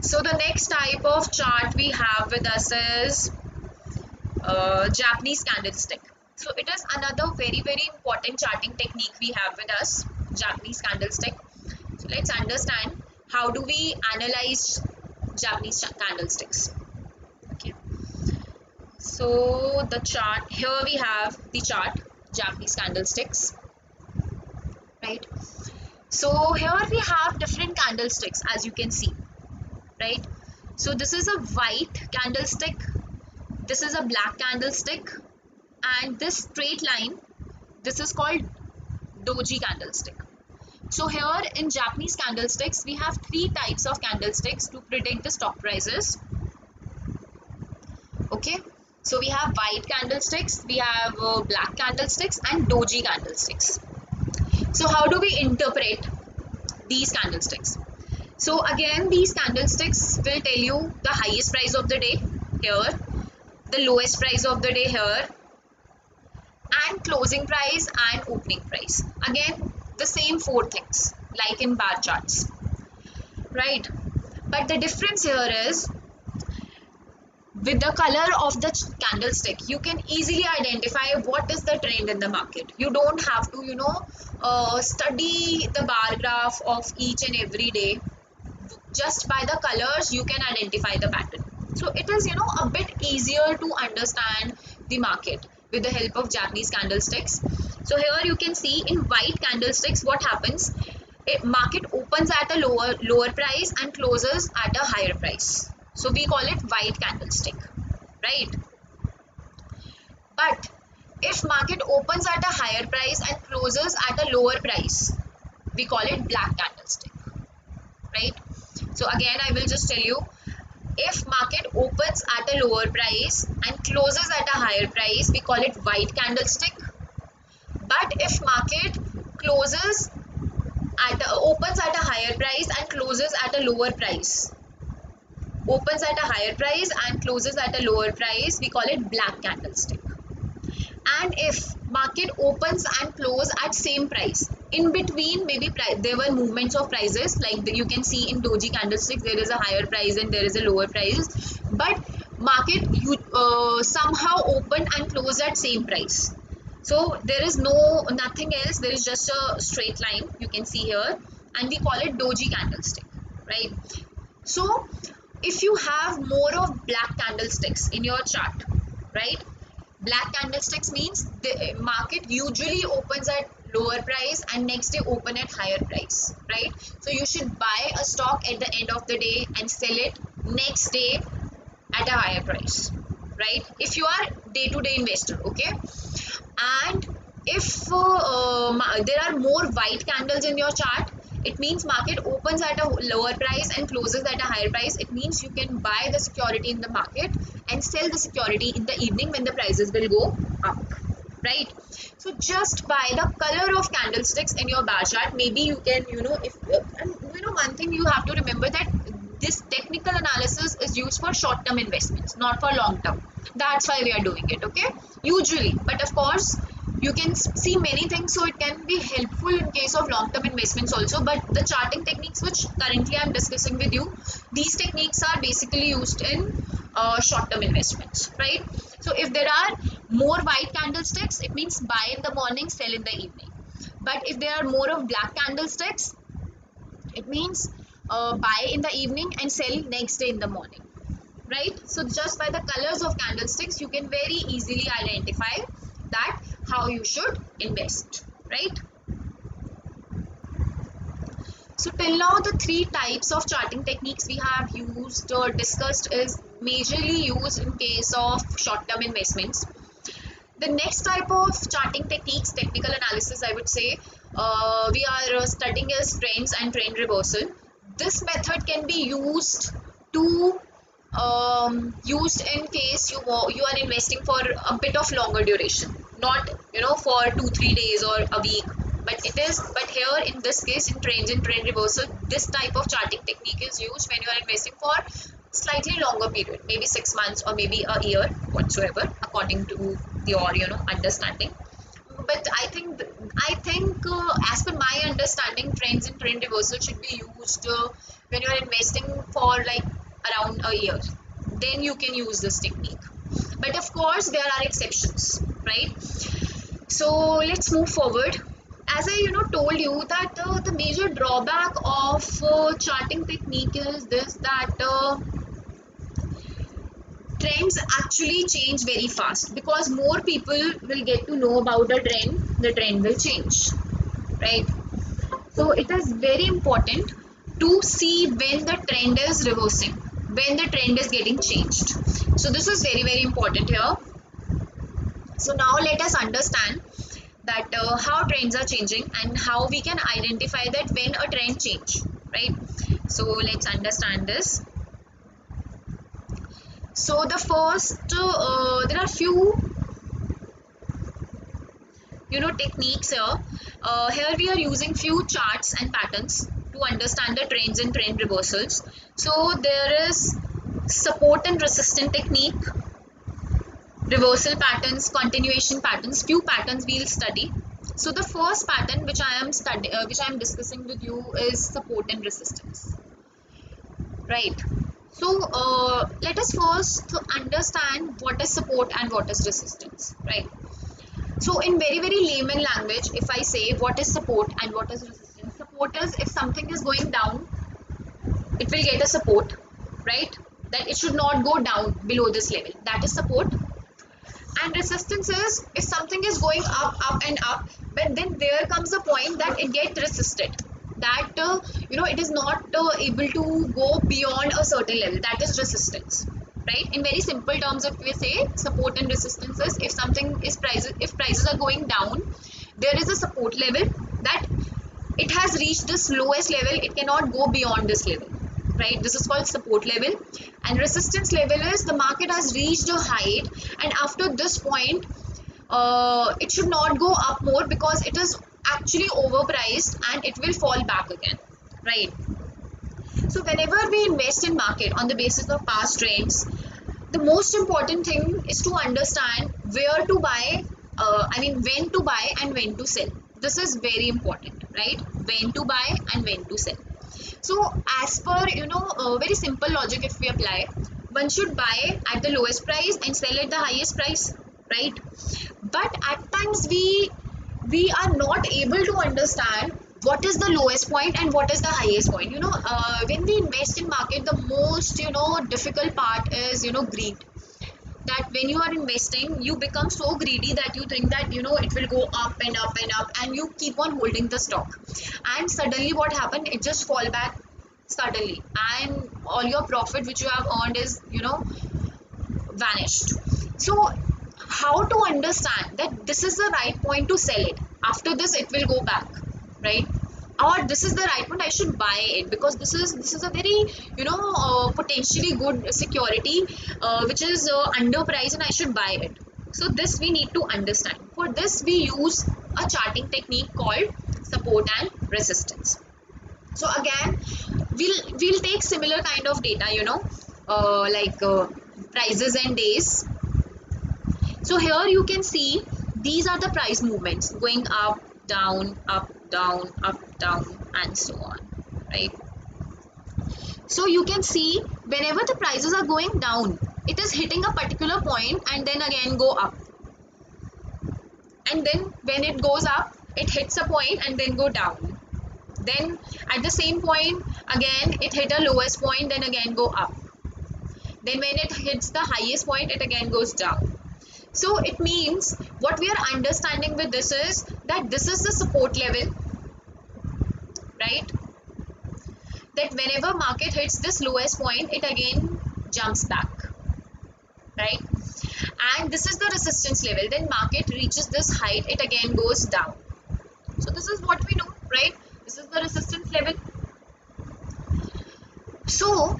So the next type of chart we have with us is Japanese candlestick. So it is another very very important charting technique we have with us, Japanese candlestick. So let's understand how do we analyze Japanese candlesticks. Okay. So the chart, here we have the chart, Japanese candlesticks, right? So here we have different candlesticks as you can see, right? So this is a white candlestick, this is a black candlestick, and this straight line, this is called doji candlestick. So here in Japanese candlesticks we have three types of candlesticks to predict the stock prices. Okay, So we have white candlesticks, we have black candlesticks and doji candlesticks. So how do we interpret these candlesticks? So again, these candlesticks will tell you the highest price of the day here, the lowest price of the day here, and closing price and opening price. Again, the same four things like in bar charts, right? But the difference here is with the color of the candlestick, you can easily identify what is the trend in the market. You don't have to, study the bar graph of each and every day. Just by the colors you can identify the pattern, so it is a bit easier to understand the market with the help of Japanese candlesticks. So here you can see in white candlesticks what happens. Market opens at a lower price and closes at a higher price, so we call it white candlestick, right? But if market opens at a higher price and closes at a lower price, we call it black candlestick, right? So again, I will just tell you, if market opens at a lower price and closes at a higher price, we call it white candlestick. But if market closes opens at a higher price and closes at a lower price, opens at a higher price and closes at a lower price, we call it black candlestick. And if market opens and close at same price, in between maybe there were movements of prices, like you can see in doji candlesticks there is a higher price and there is a lower price, but market somehow opened and closed at same price, so there is nothing else, there is just a straight line you can see here, and we call it doji candlestick, right? So if you have more of black candlesticks in your chart, right? Black candlesticks means the market usually opens at lower price and next day open at higher price, right? So you should buy a stock at the end of the day and sell it next day at a higher price, right? If you are day-to-day investor, okay? And if there are more white candles in your chart, it means market opens at a lower price and closes at a higher price. It means you can buy the security in the market and sell the security in the evening when the prices will go up, right? So just by the color of candlesticks in your bar chart, maybe you can, if and one thing you have to remember, that this technical analysis is used for short term investments, not for long term. That's why we are doing it, okay? Usually, but of course you can see many things, so it can be helpful in case of long term investments also. But the charting techniques which currently I'm discussing with you, these techniques are basically used in short term investments, right? So if there are more white candlesticks, it means buy in the morning, sell in the evening. But if there are more of black candlesticks, it means buy in the evening and sell next day in the morning, right? So just by the colors of candlesticks you can very easily identify that how you should invest, right? So till now the three types of charting techniques we have used or discussed is majorly used in case of short term investments. The next type of charting techniques, technical analysis, I would say, we are studying is trends and trend reversal. This method can be used to used in case you are investing for a bit of longer duration, not for 2-3 days or a week, but here in this case in trends and trend reversal, this type of charting technique is used when you are investing for slightly longer period, maybe 6 months or maybe a year whatsoever, according to your understanding. But I think as per my understanding, trends and trend reversal should be used when you are investing for like around a year, then you can use this technique. But of course there are exceptions, right? So let's move forward. As I told you that the major drawback of charting technique is this, that trends actually change very fast, because more people will get to know about a trend, the trend will change, right? So it is very important to see when the trend is reversing, when the trend is getting changed. So this is very very important here. So now let us understand that how trends are changing and how we can identify that when a trend change, right? So let's understand this. So the first, there are few techniques here. Here we are using few charts and patterns to understand the trends and trend reversals. So there is support and resistance technique, reversal patterns, continuation patterns. Few patterns we'll study. So the first pattern which I am discussing with you is support and resistance, right? So let us first understand what is support and what is resistance, right? So in very very layman language, if I say what is support and what is resistance, support is if something is going down, it will get a support, right? That it should not go down below this level. That is support. And resistance is if something is going up and up, but then there comes a point that it gets resisted. That it is not able to go beyond a certain level. That is resistance, right? In very simple terms, if we say support and resistance is if prices are going down, there is a support level that it has reached this lowest level, it cannot go beyond this level, right? This is called support level. And resistance level is the market has reached a height, and after this point it should not go up more because it is actually overpriced and it will fall back again, right? So whenever we invest in market on the basis of past trends, the most important thing is to understand where to buy, when to buy and when to sell. This is very important, right? When to buy and when to sell. So as per very simple logic, if we apply, one should buy at the lowest price and sell at the highest price, right? But at times we are not able to understand what is the lowest point and what is the highest point. When we invest in market, the most difficult part is greed. That when you are investing, you become so greedy that you think that it will go up and up and up, and you keep on holding the stock, and suddenly what happened, it just fall back suddenly, and all your profit which you have earned is vanished. So how to understand that this is the right point to sell it, after this it will go back, right? Or this is the right point, I should buy it because this is a very potentially good security which is underpriced and I should buy it. So this we need to understand. For this we use a charting technique called support and resistance. So again, we'll take similar kind of data, like prices and days. So here you can see these are the price movements going up, down, up, down, and so on, right? So you can see whenever the prices are going down, it is hitting a particular point and then again go up. And then when it goes up, it hits a point and then go down. Then at the same point, again it hit a lowest point, then again go up. Then when it hits the highest point, it again goes down. So it means what we are understanding with this is that this is the support level, right? That whenever market hits this lowest point, it again jumps back, right? And this is the resistance level. Then market reaches this height, it again goes down. So this is what we know, right? This is the resistance level. So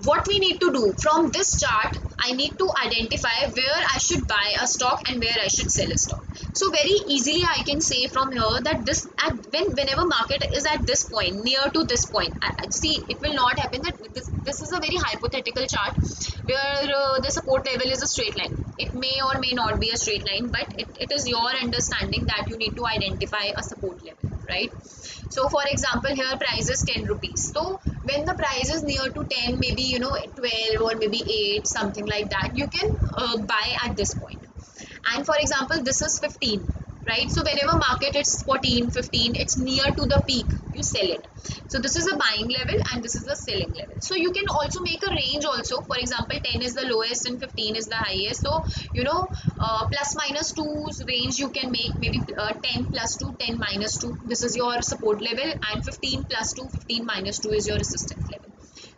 what we need to do from this chart, I need to identify where I should buy a stock and where I should sell a stock. So very easily I can say from here that whenever market is at this point, near to this point, see, it will not happen that this is a very hypothetical chart where the support level is a straight line. It may or may not be a straight line, but it is your understanding that you need to identify a support level, right? So for example, here price is 10 rupees. So when the price is near to 10, maybe 12 or maybe 8, something like that, you can buy at this point. And for example, this is 15, right? So whenever market it's 14, 15, it's near to the peak, you sell it. So this is a buying level and this is the selling level. So you can also make a range also. For example, 10 is the lowest and 15 is the highest. So plus minus 2's range you can make, maybe 10 plus 2, 10 minus 2. This is your support level, and 15 plus 2, 15 minus 2 is your resistance level.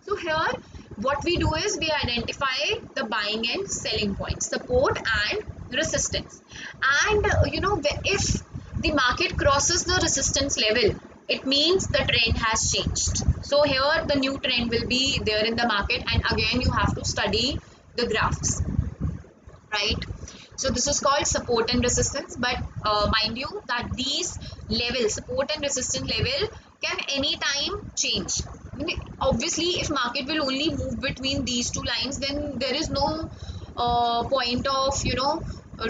So here what we do is we identify the buying and selling points, support and resistance. And if the market crosses the resistance level, it means the trend has changed. So here the new trend will be there in the market, and again you have to study the graphs, right? So this is called support and resistance, but mind you that these levels, support and resistance level, can anytime change. I mean, obviously if market will only move between these two lines, then there is no point of,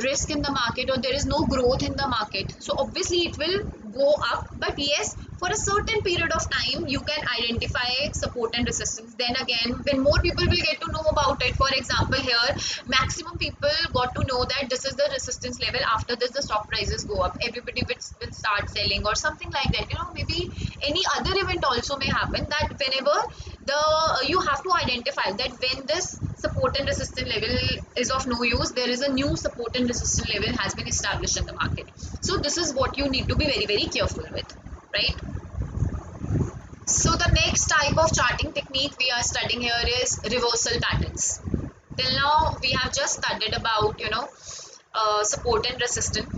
risk in the market, or there is no growth in the market. So obviously it will go up, but yes, for a certain period of time you can identify support and resistance. Then again, when more people will get to know about it, for example here, maximum people got to know that this is the resistance level, after this the stock prices go up, everybody will start selling or something like that. Maybe any other event also may happen, that whenever the you have to identify that when this support and resistance level is of no use, there is a new support and resistance level has been established in the market. So this is what you need to be very very careful with, right? So the next type of charting technique we are studying here is reversal patterns. Till now we have just studied about support and resistance.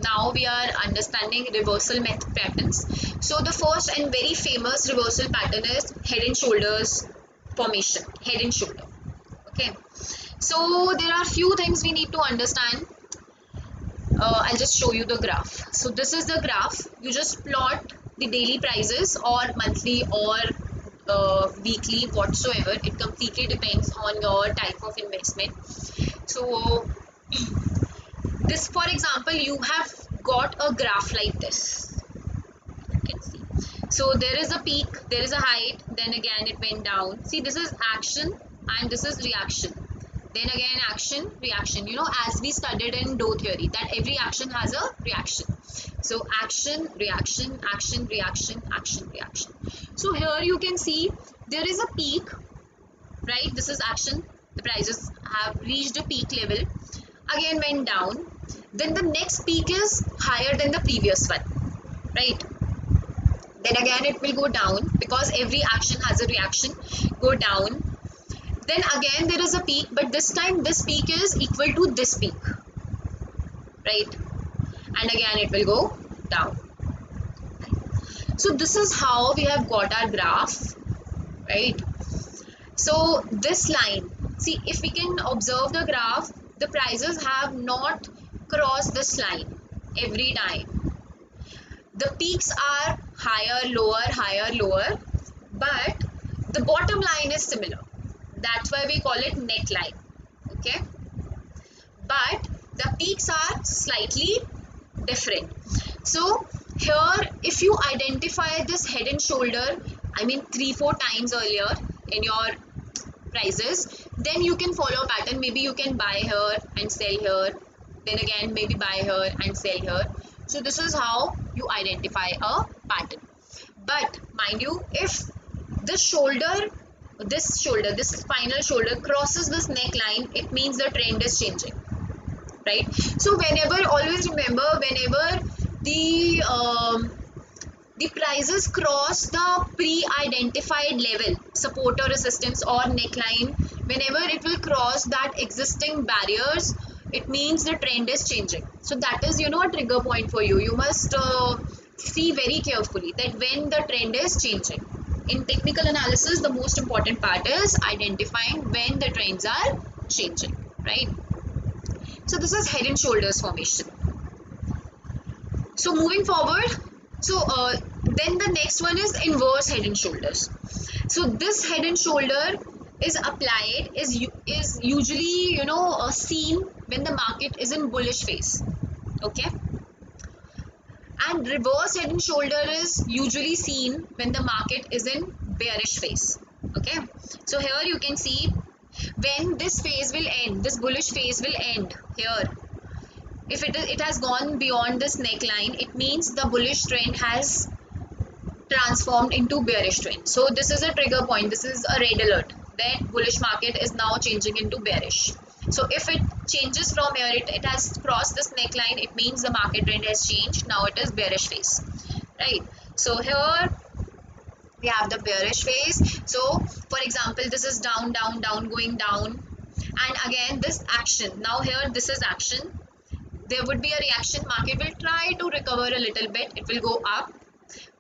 Now we are understanding reversal method patterns. So the first and very famous reversal pattern is head and shoulders formation. Head and shoulder. Okay. So there are few things we need to understand. I'll just show you the graph. So this is the graph. You just plot the daily prices or monthly or weekly whatsoever. It completely depends on your type of investment. So this, for example, you have got a graph like this. You can see. So there is a peak, there is a height, then again it went down. See, this is action and this is reaction. Then again action, reaction. As we studied in Doe theory, that every action has a reaction. So action, reaction, action, reaction, action, reaction. So here you can see there is a peak, right? This is action. The prices have reached a peak level, again went down. Then the next peak is higher than the previous one, right? Then again it will go down, because every action has a reaction, go down. Then again there is a peak, but this time this peak is equal to this peak, right? And again it will go down. So this is how we have got our graph, right? So this line, see, if we can observe the graph, the prices have not crossed this line every time. The peaks are higher, lower, but the bottom line is similar. That's why we call it neckline. Okay, but the peaks are slightly different. So here, if you identify this head and shoulder, I mean 3-4 times earlier in your prices, then you can follow a pattern. Maybe you can buy here and sell here, then again maybe buy here and sell here. So this is how you identify a pattern. But mind you, if this shoulder, this final shoulder crosses this neckline, it means the trend is changing, right? So whenever, always remember, whenever the prices cross the pre-identified level, support or resistance or neckline, whenever it will cross that existing barriers, it means the trend is changing. So that is a trigger point for you. You must see very carefully that when the trend is changing. In technical analysis, the most important part is identifying when the trends are changing, right? So this is head and shoulders formation. So moving forward, then the next one is inverse head and shoulders. So this head and shoulder is applied, is usually seen when the market is in bullish phase. Okay, and reverse head and shoulder is usually seen when the market is in bearish phase. Okay, so here you can see when this phase will end, this bullish phase will end here. If it has gone beyond this neckline, it means the bullish trend has transformed into bearish trend. So this is a trigger point. This is a red alert that bullish market is now changing into bearish. So if it changes from here, it has crossed this neckline, it means the market trend has changed. Now it is bearish phase, right? So here we have the bearish phase. So for example, this is down, down, down, going down, and again this action. Now here this is action. There would be a reaction. Market will try to recover a little bit. It will go up.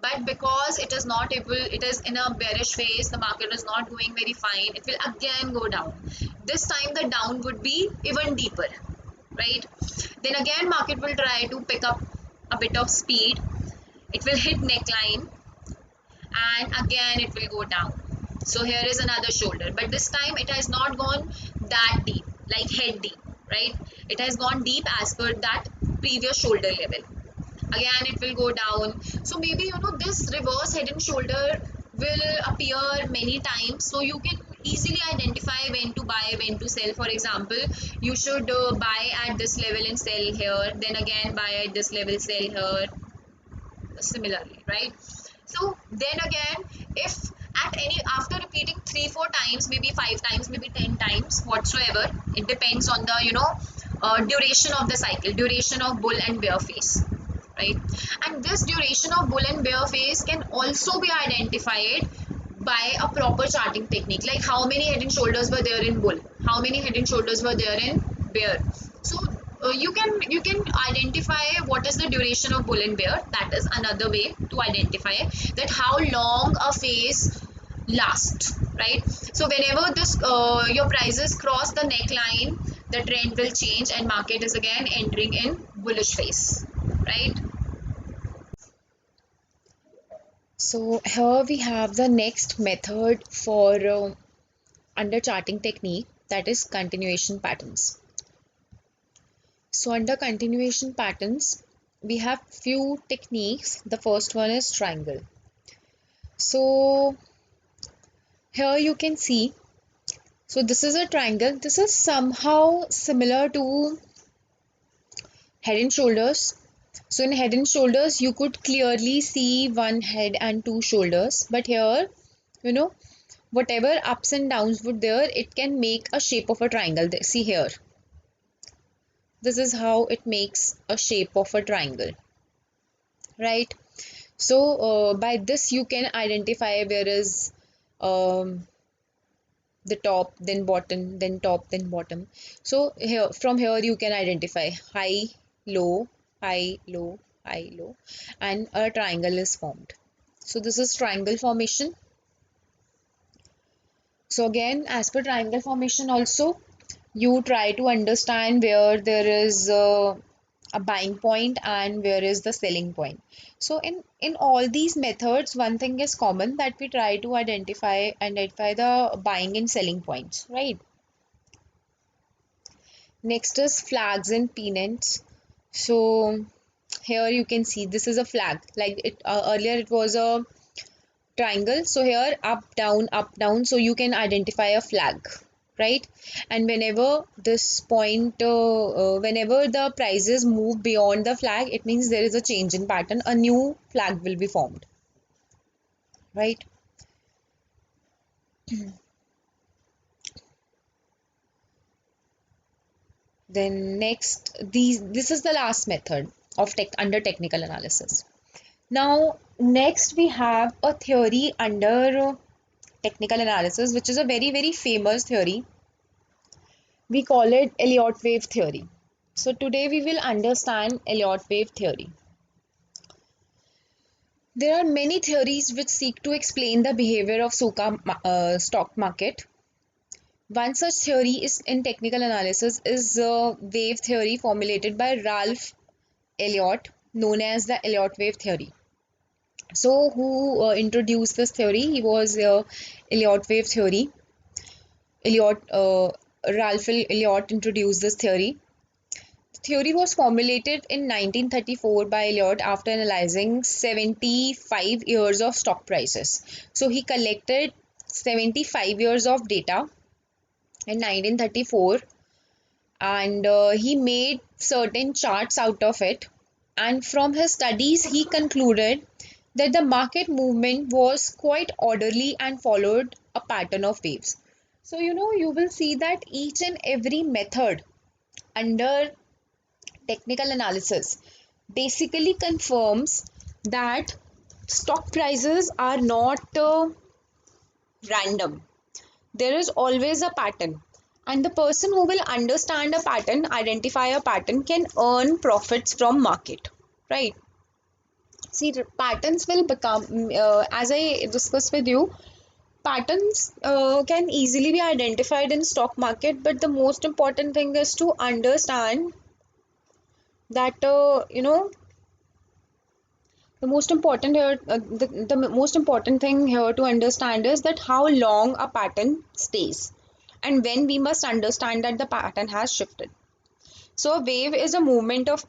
But because it is not able, it is in a bearish phase, the market is not going very fine, it will again go down. This time the down would be even deeper, right? Then again market will try to pick up a bit of speed, it will hit neckline, and again it will go down. So here is another shoulder, but this time it has not gone that deep, like head deep, right? It has gone deep as per that previous shoulder level. Again it will go down. So maybe this reverse head and shoulder will appear many times, so you can easily identify when to buy, when to sell. For example, you should buy at this level and sell here, then again buy at this level, sell here, similarly, right? So then again, if at any, after repeating 3 4 times, maybe 5 times, maybe 10 times, whatsoever, it depends on the duration of the cycle, duration of bull and bear phase, right? And this duration of bull and bear phase can also be identified by a proper charting technique, like how many head and shoulders were there in bull, how many head and shoulders were there in bear. So you can identify what is the duration of bull and bear. That is another way to identify that how long a phase lasts, right? So whenever this your prices cross the neckline, the trend will change and market is again entering in bullish phase, right? So here we have the next method for under charting technique, that is continuation patterns. So under continuation patterns, we have few techniques. The first one is triangle. So here you can see, so this is a triangle. This is somehow similar to head and shoulders. So in head and shoulders, you could clearly see one head and two shoulders. But here, you know, whatever ups and downs would there, it can make a shape of a triangle. See here. This is how it makes a shape of a triangle, right? So by this you can identify where is um, the top, then bottom, then top, then bottom. So here, from here you can identify high, low, high, low, high, low, and a triangle is formed. So this is triangle formation. So again, as per triangle formation also, you try to understand where there is a buying point and where is the selling point. So in all these methods, one thing is common, that we try to identify the buying and selling points, right? Next is flags and pennants. So here you can see this is a flag, like it earlier it was a triangle, so here up down, so you can identify a flag, right? And whenever this point whenever the prices move beyond the flag, it means there is a change in pattern, a new flag will be formed, right? Then next, this is the last method of under technical analysis. Now next we have a theory under technical analysis, which is a very famous theory. We call it Elliott wave theory. So today we will understand Elliott wave theory. There are many theories which seek to explain the behavior of stock market. One such theory is in technical analysis is wave theory formulated by Ralph Elliott, known as the Elliott wave theory. So who introduced this theory? He was Elliott wave theory. Ralph Elliott introduced this theory. The theory was formulated in 1934 by Elliott after analyzing 75 years of stock prices. So he collected 75 years of data in 1934, and he made certain charts out of it. And from his studies, he concluded that the market movement was quite orderly and followed a pattern of waves. So, you will see that each and every method under technical analysis basically confirms that stock prices are not random. There is always a pattern, and the person who will understand a pattern, identify a pattern, can earn profits from market, right? See, patterns will become, as I discussed with you, patterns can easily be identified in stock market, but the most important thing is to understand that, the most important here, the most important thing here to understand is that how long a pattern stays, and when we must understand that the pattern has shifted. So a wave is a movement of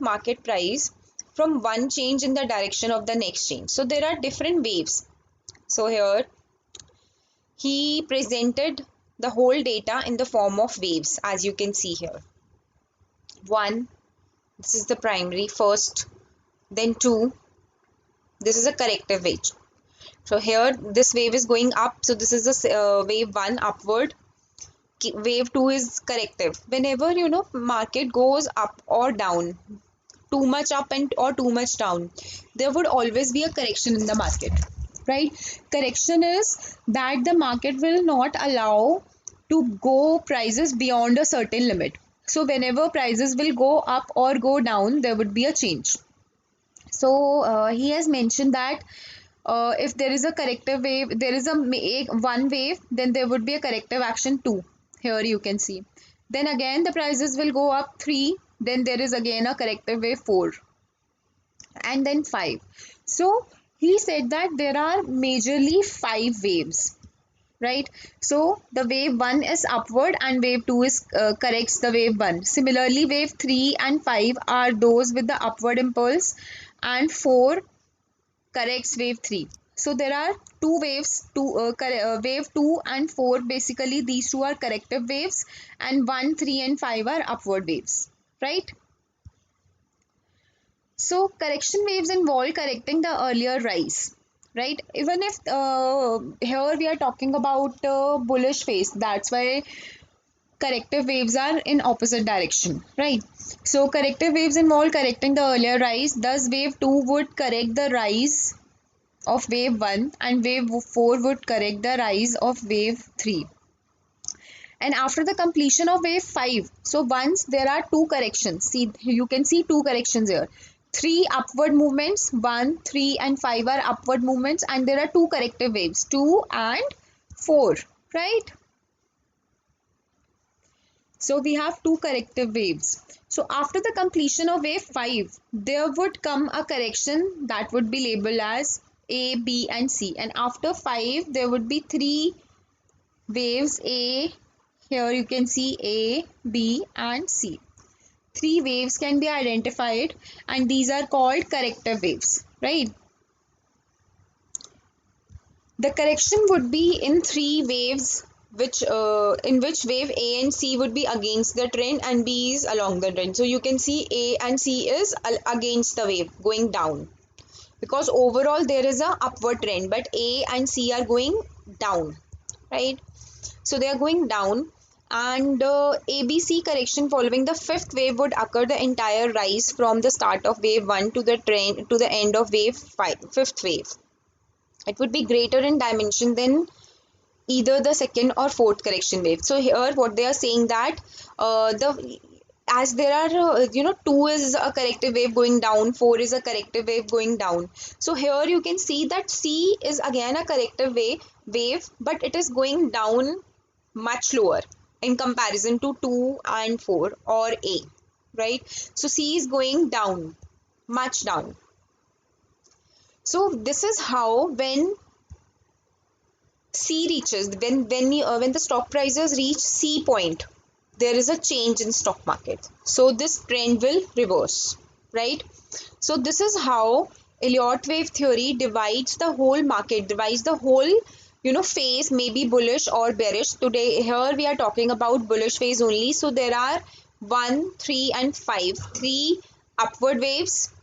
market price from one change in the direction of the next change. So there are different waves. So here he presented the whole data in the form of waves, as you can see here. One, this is the primary first, then two, this is a corrective wave. So here this wave is going up, so this is the wave one upward. Wave two is corrective. Whenever market goes up or down, too much up and or too much down, there would always be a correction in the market, right? Correction is that the market will not allow to go prices beyond a certain limit. So whenever prices will go up or go down, there would be a change. So he has mentioned that if there is a corrective wave, there is one wave, then there would be a corrective action two. Here you can see. Then again the prices will go up three. Then there is again a corrective wave four, and then five. So he said that there are majorly five waves, right? So the wave one is upward and wave two is corrects the wave one. Similarly, wave three and five are those with the upward impulse, and four corrects wave 3. So there are two waves, wave 2 and 4, basically these two are corrective waves, and 1, 3 and 5 are upward waves, right? So correction waves involve correcting the earlier rise, right? Even if here we are talking about bullish phase, that's why corrective waves are in opposite direction, right? So corrective waves involve correcting the earlier rise, thus wave 2 would correct the rise of wave 1 and wave 4 would correct the rise of wave 3. And after the completion of wave 5, so once there are two corrections, see you can see two corrections here. Three upward movements, 1, 3 and 5 are upward movements, and there are two corrective waves, 2 and 4, right? So we have two corrective waves. So after the completion of wave 5, there would come a correction that would be labeled as A, B and C. And after 5, there would be three waves A. Here you can see A, B and C. Three waves can be identified, and these are called corrective waves, right? The correction would be in three waves, which in which wave A and C would be against the trend and B is along the trend. So you can see A and C is against the wave going down, because overall there is a upward trend, but A and C are going down, right? So they are going down, and ABC correction following the fifth wave would occur the entire rise from the start of wave 1 to the trend to the end of wave 5, fifth wave. It would be greater in dimension than either the second or fourth correction wave. So here what they are saying that the as there are 2 is a corrective wave going down, 4 is a corrective wave going down. So here you can see that C is again a corrective wave, but it is going down much lower in comparison to 2 and 4 or A, right? So C is going down, much down. So this is how when C reaches, when the stock prices reach C point, there is a change in stock market. So this trend will reverse, right? So this is how Elliott wave theory divides the whole market, divides the whole phase, maybe bullish or bearish. Today here we are talking about bullish phase only. So there are 1, 3 and 5, three upward waves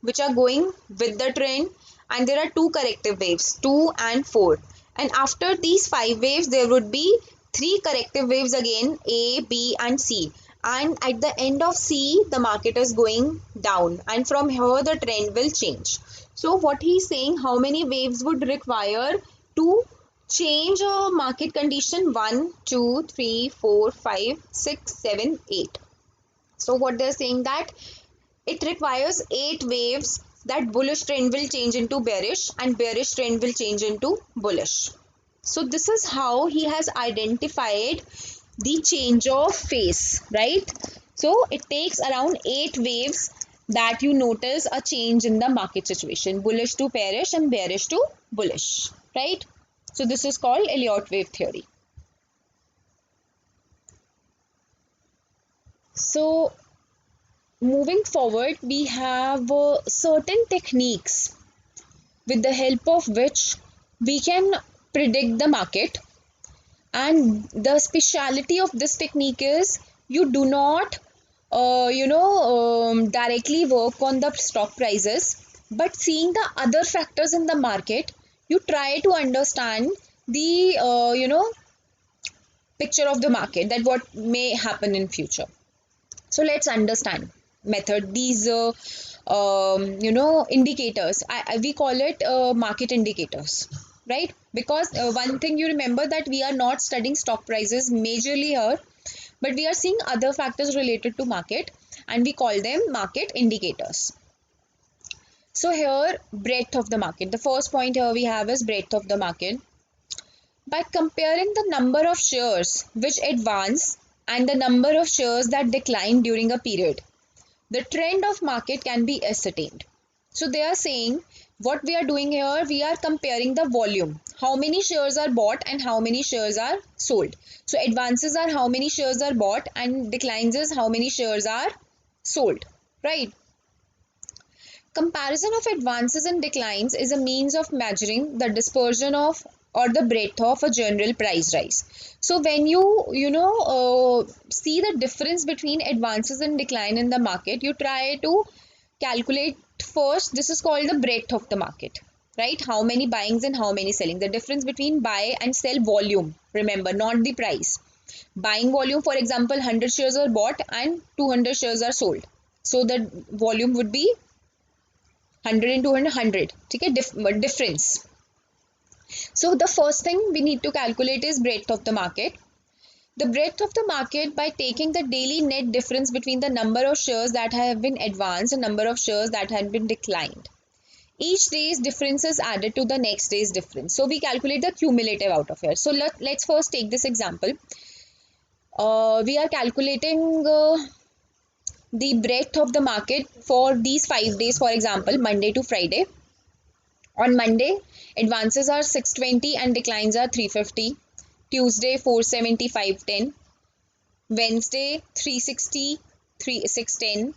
which are going with the trend, and there are two corrective waves, 2 and 4. And after these 5 waves there would be three corrective waves again, A, B and C, and at the end of C the market is going down, and from here the trend will change. So what he is saying, how many waves would require to change a market condition? 1, 2, 3, 4, 5, 6, 7, 8. So what they are saying that it requires 8 waves that bullish trend will change into bearish and bearish trend will change into bullish. So this is how he has identified the change of phase, right? So it takes around 8 waves that you notice a change in the market situation, bullish to bearish and bearish to bullish, right? So this is called Elliott wave theory. So moving forward, we have certain techniques with the help of which we can predict the market. And the speciality of this technique is you do not, directly work on the stock prices, but seeing the other factors in the market, you try to understand the, picture of the market, that what may happen in future. So let's understand method. These indicators, we call it market indicators, right? Because one thing you remember, that we are not studying stock prices majorly here, but we are seeing other factors related to market, and we call them market indicators. So here, breadth of the market, the first point here we have is breadth of the market. By comparing the number of shares which advance and the number of shares that decline during a period, the trend of market can be ascertained. So they are saying, what we are doing here, we are comparing the volume, how many shares are bought and how many shares are sold. So advances are how many shares are bought, and declines is how many shares are sold, right? Comparison of advances and declines is a means of measuring the dispersion of or the breadth of a general price rise. So when see the difference between advances and decline in the market, you try to calculate first. This is called the breadth of the market, right? How many buyings and how many selling. The difference between buy and sell volume. Remember, not the price. Buying volume, for example, 100 shares are bought and 200 shares are sold. So the volume would be 100 into 100, okay, difference. So the first thing we need to calculate is breadth of the market. The breadth of the market by taking the daily net difference between the number of shares that have been advanced and number of shares that have been declined. Each day's difference is added to the next day's difference. So we calculate the cumulative out of here. So let's first take this example. We are calculating the breadth of the market for these 5 days, for example, Monday to Friday. On Monday, advances are 620 and declines are 350. Tuesday, 470, 510. Wednesday, 360, 610.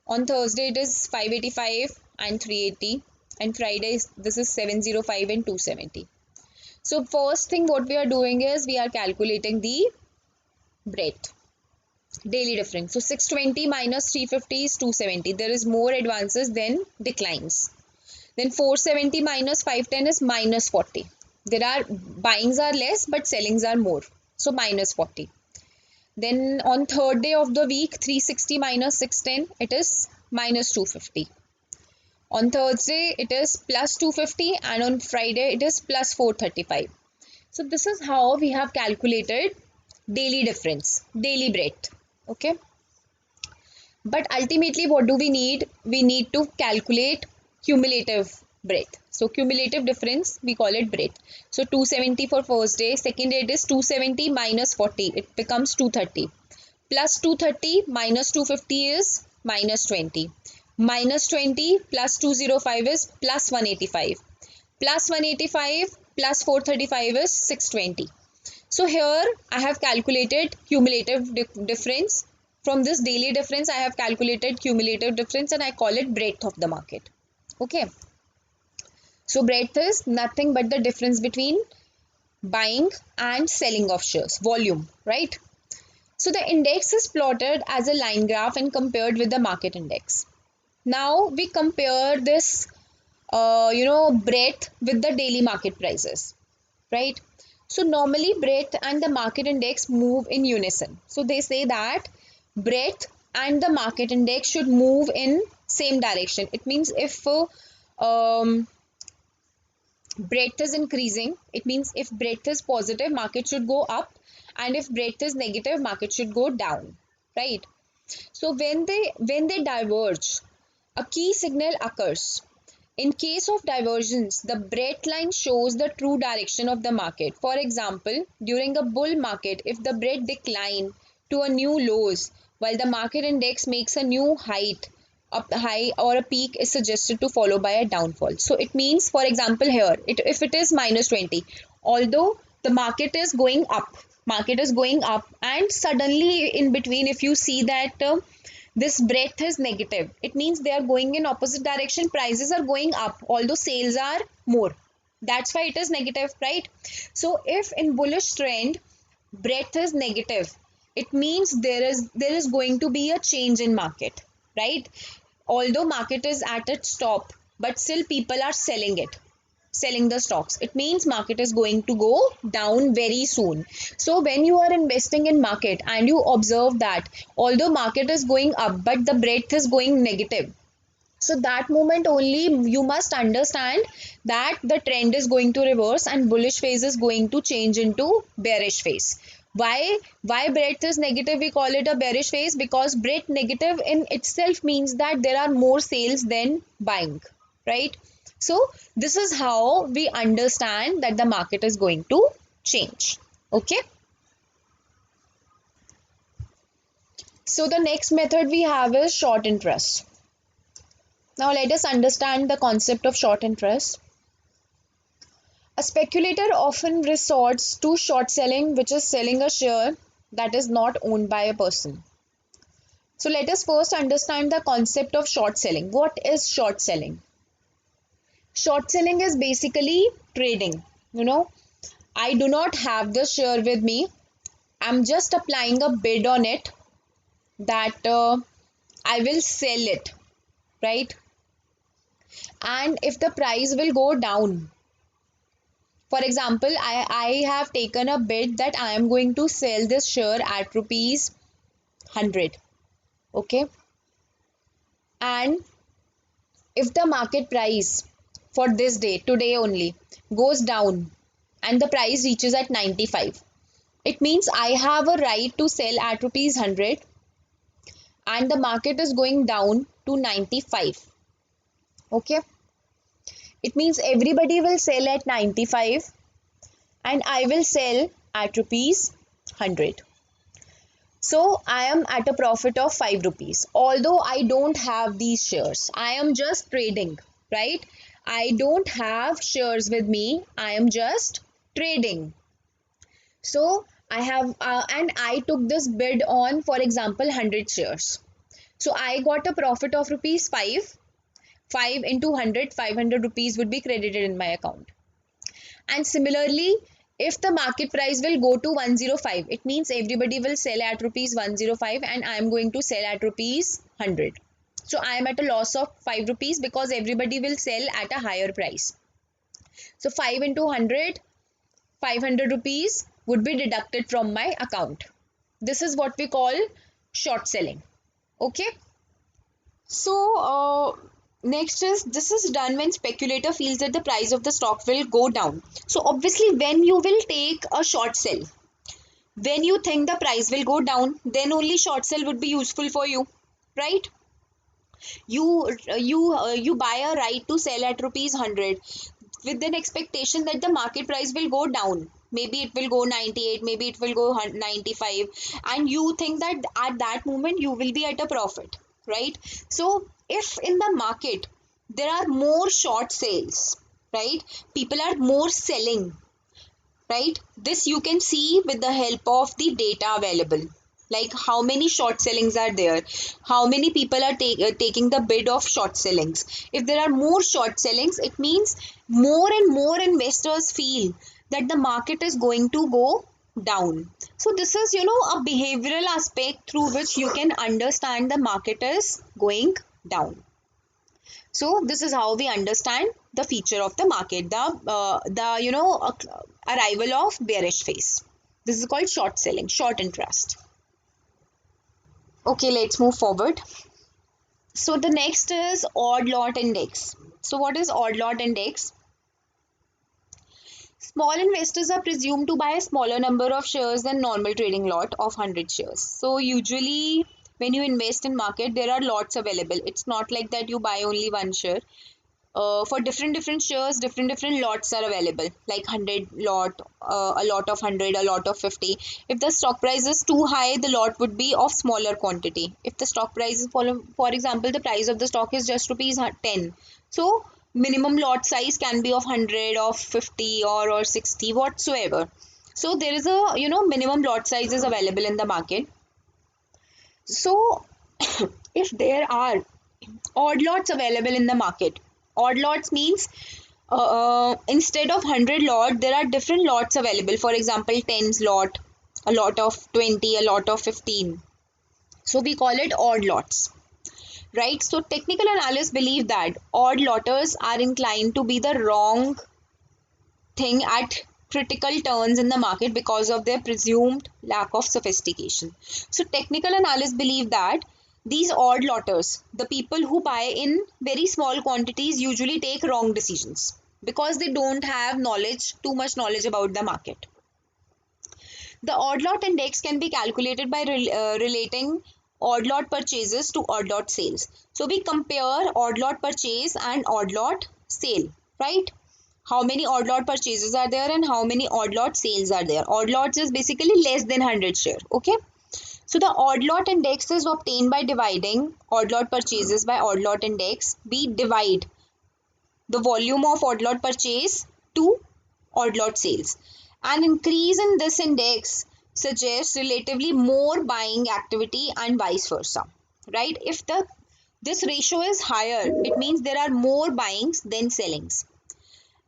On Thursday, it is 585 and 380. And Friday, this is 705 and 270. So first thing what we are doing is we are calculating the breadth, daily difference. So 620 minus 350 is 270. There is more advances than declines. Then 470 minus 510 is minus 40. There are buyings are less but sellings are more. So minus 40. Then on third day of the week, 360 minus 610, it is minus 250. On Thursday, it is plus 250, and on Friday, it is plus 435. So this is how we have calculated daily difference, daily breadth. Okay. But ultimately, what do we need? We need to calculate cumulative breadth. So cumulative difference, we call it breadth. So 270 for first day, second day it is 270 minus 40, it becomes 230. Plus 230 minus 250 is minus 20. Minus 20 plus 205 is plus 185. Plus 185 plus 435 is 620. So here I have calculated cumulative difference. From this daily difference, I have calculated cumulative difference and I call it breadth of the market. Okay. So breadth is nothing but the difference between buying and selling of shares, volume, right? So the index is plotted as a line graph and compared with the market index. Now we compare this, breadth with the daily market prices, right? So normally breadth and the market index move in unison. So they say that breadth and the market index should move in same direction. It means if breadth is increasing, it means if breadth is positive, market should go up, and if breadth is negative, market should go down, right? So when they diverge, a key signal occurs. In case of divergence, the breadth line shows the true direction of the market. For example, during a bull market, if the breadth decline to a new lows while the market index makes a new height, a high or a peak is suggested to follow by a downfall. So it means, for example, here, if it is minus 20, although the market is going up, and suddenly in between, if you see that this breadth is negative, it means they are going in opposite direction, prices are going up although sales are more, that's why it is negative, right? So if in bullish trend breadth is negative, it means there is going to be a change in market, right? Although market is at its top, but still people are selling the stocks, it means market is going to go down very soon. So when you are investing in market and you observe that although market is going up but the breadth is going negative, so that moment only you must understand that the trend is going to reverse and bullish phase is going to change into bearish phase. Why breadth is negative, we call it a bearish phase, because breadth negative in itself means that there are more sales than buying, right? So this is how we understand that the market is going to change. Okay, so the next method we have is short interest. Now let us understand the concept of short interest. A speculator often resorts to short selling, which is selling a share that is not owned by a person. So let us first understand the concept of short selling. What is short selling? Short selling is basically trading. You know, I do not have the share with me. I'm just applying a bid on it that I will sell it, right? And if the price will go down, for example, I have taken a bid that I am going to sell this share at rupees 100. Okay. And if the market price for this day, today only, goes down and the price reaches at 95, it means I have a right to sell at rupees 100 and the market is going down to 95. Okay. It means everybody will sell at 95 and I will sell at rupees 100. So I am at a profit of 5 rupees. Although I don't have these shares, I am just trading, right? I don't have shares with me, I am just trading. So I have, and I took this bid on, for example, 100 shares. So I got a profit of rupees 5. 5 into 100, 500 rupees would be credited in my account. And similarly, if the market price will go to 105, it means everybody will sell at rupees 105 and I am going to sell at rupees 100. So I am at a loss of 5 rupees because everybody will sell at a higher price. So 5 into 100, 500 rupees would be deducted from my account. This is what we call short selling. Okay. So, next is, this is done when speculator feels that the price of the stock will go down. So obviously when you will take a short sell, when you think the price will go down, then only short sell would be useful for you, right? You buy a right to sell at rupees 100 with an expectation that the market price will go down. Maybe it will go 98, maybe it will go 95, and you think that at that moment you will be at a profit, right? So if in the market there are more short sales, right? People are more selling, right? This you can see with the help of the data available, like how many short sellings are there, how many people are taking the bid of short sellings. If there are more short sellings, it means more and more investors feel that the market is going to go down. So this is, a behavioral aspect through which you can understand the market is going down. So this is how we understand the feature of the market, the arrival of bearish phase. This is called short selling, short interest. Okay, let's move forward. So the next is odd lot index. So what is odd lot index? Small investors are presumed to buy a smaller number of shares than normal trading lot of 100 shares. So usually when you invest in market, there are lots available. It's not like that you buy only one share. For different shares, different lots are available, like 100 lot, a lot of 100, a lot of 50. If the stock price is too high, the lot would be of smaller quantity. If the stock price is, for example, the price of the stock is just rupees 10, so minimum lot size can be of 100, of 50, or 60, whatsoever. So there is a, minimum lot size is available in the market. So if there are odd lots available in the market, odd lots means instead of 100 lot, there are different lots available. For example, tens lot, a lot of 20, a lot of 15. So we call it odd lots, right? So technical analysts believe that odd lotters are inclined to be the wrong thing at critical turns in the market because of their presumed lack of sophistication. So technical analysts believe that these odd lotters, the people who buy in very small quantities, usually take wrong decisions because they don't have too much knowledge about the market. The odd lot index can be calculated by relating odd lot purchases to odd lot sales. So we compare odd lot purchase and odd lot sale, right? How many odd lot purchases are there and how many odd lot sales are there. Odd lots is basically less than 100 share. Okay. So the odd lot index is obtained by dividing odd lot purchases by odd lot index. We divide the volume of odd lot purchase to odd lot sales. An increase in this index suggests relatively more buying activity and vice versa. Right? If this ratio is higher, it means there are more buyings than sellings,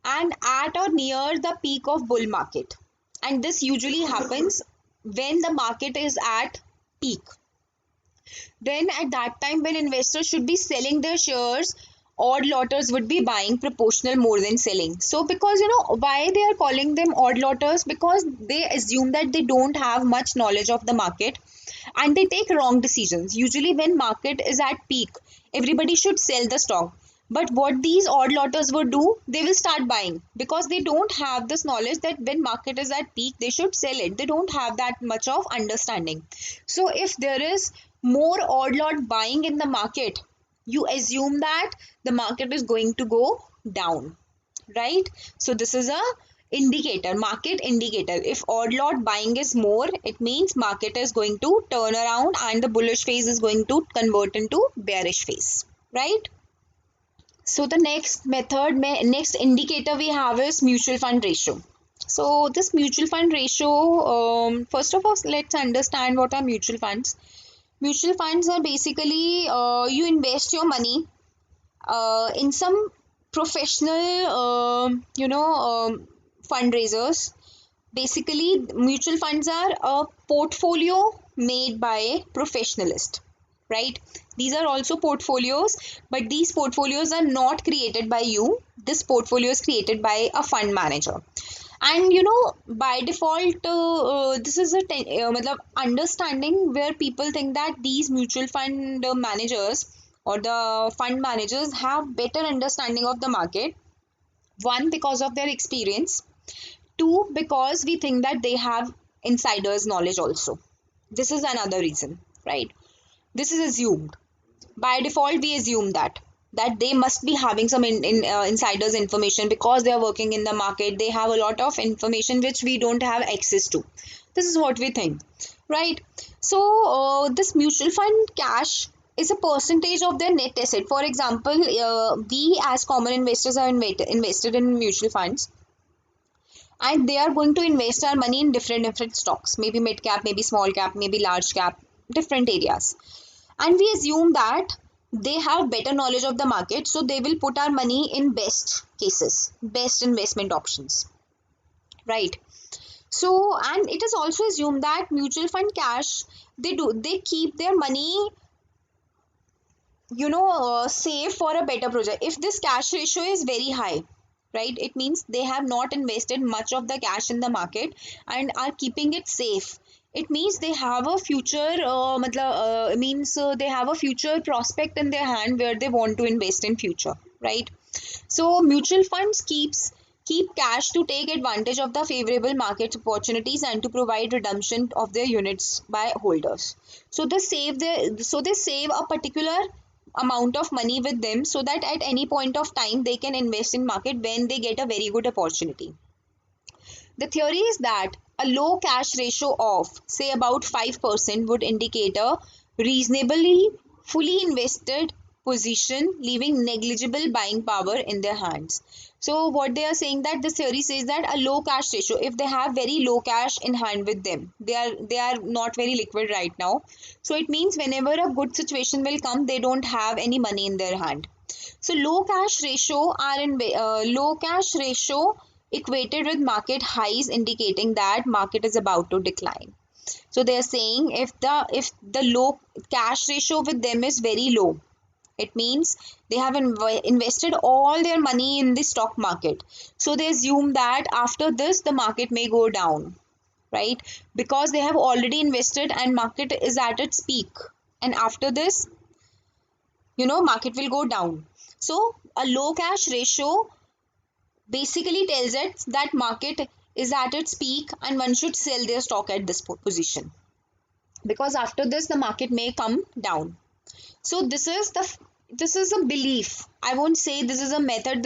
and at or near the peak of bull market. And this usually happens when the market is at peak. Then at that time when investors should be selling their shares, odd lotters would be buying proportional more than selling. So because why they are calling them odd lotters, because they assume that they don't have much knowledge of the market and they take wrong decisions. Usually when market is at peak, everybody should sell the stock, but what these odd lotters would do, they will start buying because they don't have this knowledge that when market is at peak, they should sell it. They don't have that much of understanding. So if there is more odd lot buying in the market, you assume that the market is going to go down, right? So this is a indicator, market indicator. If odd lot buying is more, it means market is going to turn around and the bullish phase is going to convert into bearish phase, right? So the next indicator we have is mutual fund ratio. So this mutual fund ratio, first of all, let's understand what are mutual funds. Mutual funds are basically you invest your money in some professional, fundraisers. Basically, mutual funds are a portfolio made by a professionalist, right? These are also portfolios, but these portfolios are not created by you. This portfolio is created by a fund manager. And by default, this is understanding where people think that these mutual fund managers or the fund managers have better understanding of the market. One, because of their experience. Two, because we think that they have insiders knowledge also. This is another reason, right? This is assumed. By default, we assume that they must be having some insiders information because they are working in the market. They have a lot of information which we don't have access to. This is what we think, right? So this mutual fund cash is a percentage of their net asset. For example, we as common investors are invested in mutual funds, and they are going to invest our money in different stocks, maybe mid cap, maybe small cap, maybe large cap, different areas. And we assume that they have better knowledge of the market, so they will put our money in best cases, best investment options, right? So, and it is also assumed that mutual fund cash, they keep their money save for a better project. If this cash ratio is very high, right, it means they have not invested much of the cash in the market and are keeping it safe. It means they have a future they have a future prospect in their hand where they want to invest in future, right? So mutual funds keeps keep cash to take advantage of the favorable market opportunities and to provide redemption of their units by holders. So they save a particular amount of money with them so that at any point of time they can invest in market when they get a very good opportunity. The theory is that a low cash ratio of say about 5% would indicate a reasonably fully invested position, leaving negligible buying power in their hands. So what they are saying, that this theory says that a low cash ratio, if they have very low cash in hand with them, they are not very liquid right now. So it means whenever a good situation will come, they don't have any money in their hand. So low cash ratio equated with market highs, indicating that market is about to decline. So they are saying if the low cash ratio with them is very low, it means they have invested all their money in the stock market. So they assume that after this the market may go down, right? Because they have already invested and market is at its peak. And after this, market will go down. So a low cash ratio basically tells us that market is at its peak and one should sell their stock at this position, because after this the market may come down. So this is a belief. I won't say this is a method.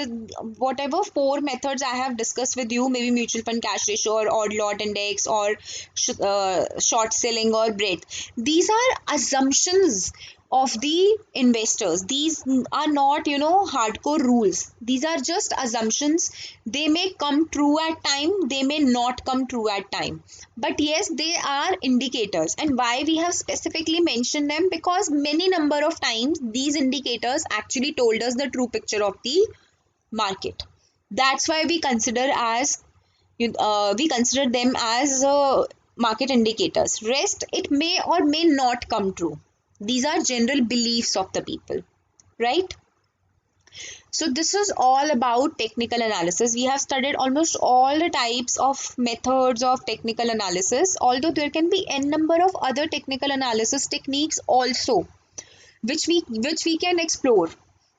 Whatever four methods I have discussed with you, maybe mutual fund cash ratio or odd lot index or short selling or breadth, these are assumptions of the investors. These are not, hardcore rules. These are just assumptions. They may come true at time, they may not come true at time, but yes, they are indicators. And why we have specifically mentioned them, because many number of times these indicators actually told us the true picture of the market. That's why we consider them as market indicators. Rest, it may or may not come true. These are general beliefs of the people, right? So this is all about technical analysis. We have studied almost all the types of methods of technical analysis, although there can be n number of other technical analysis techniques also, which we can explore.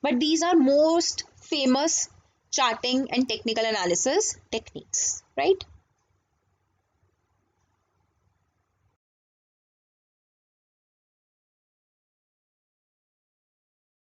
But these are most famous charting and technical analysis techniques, right?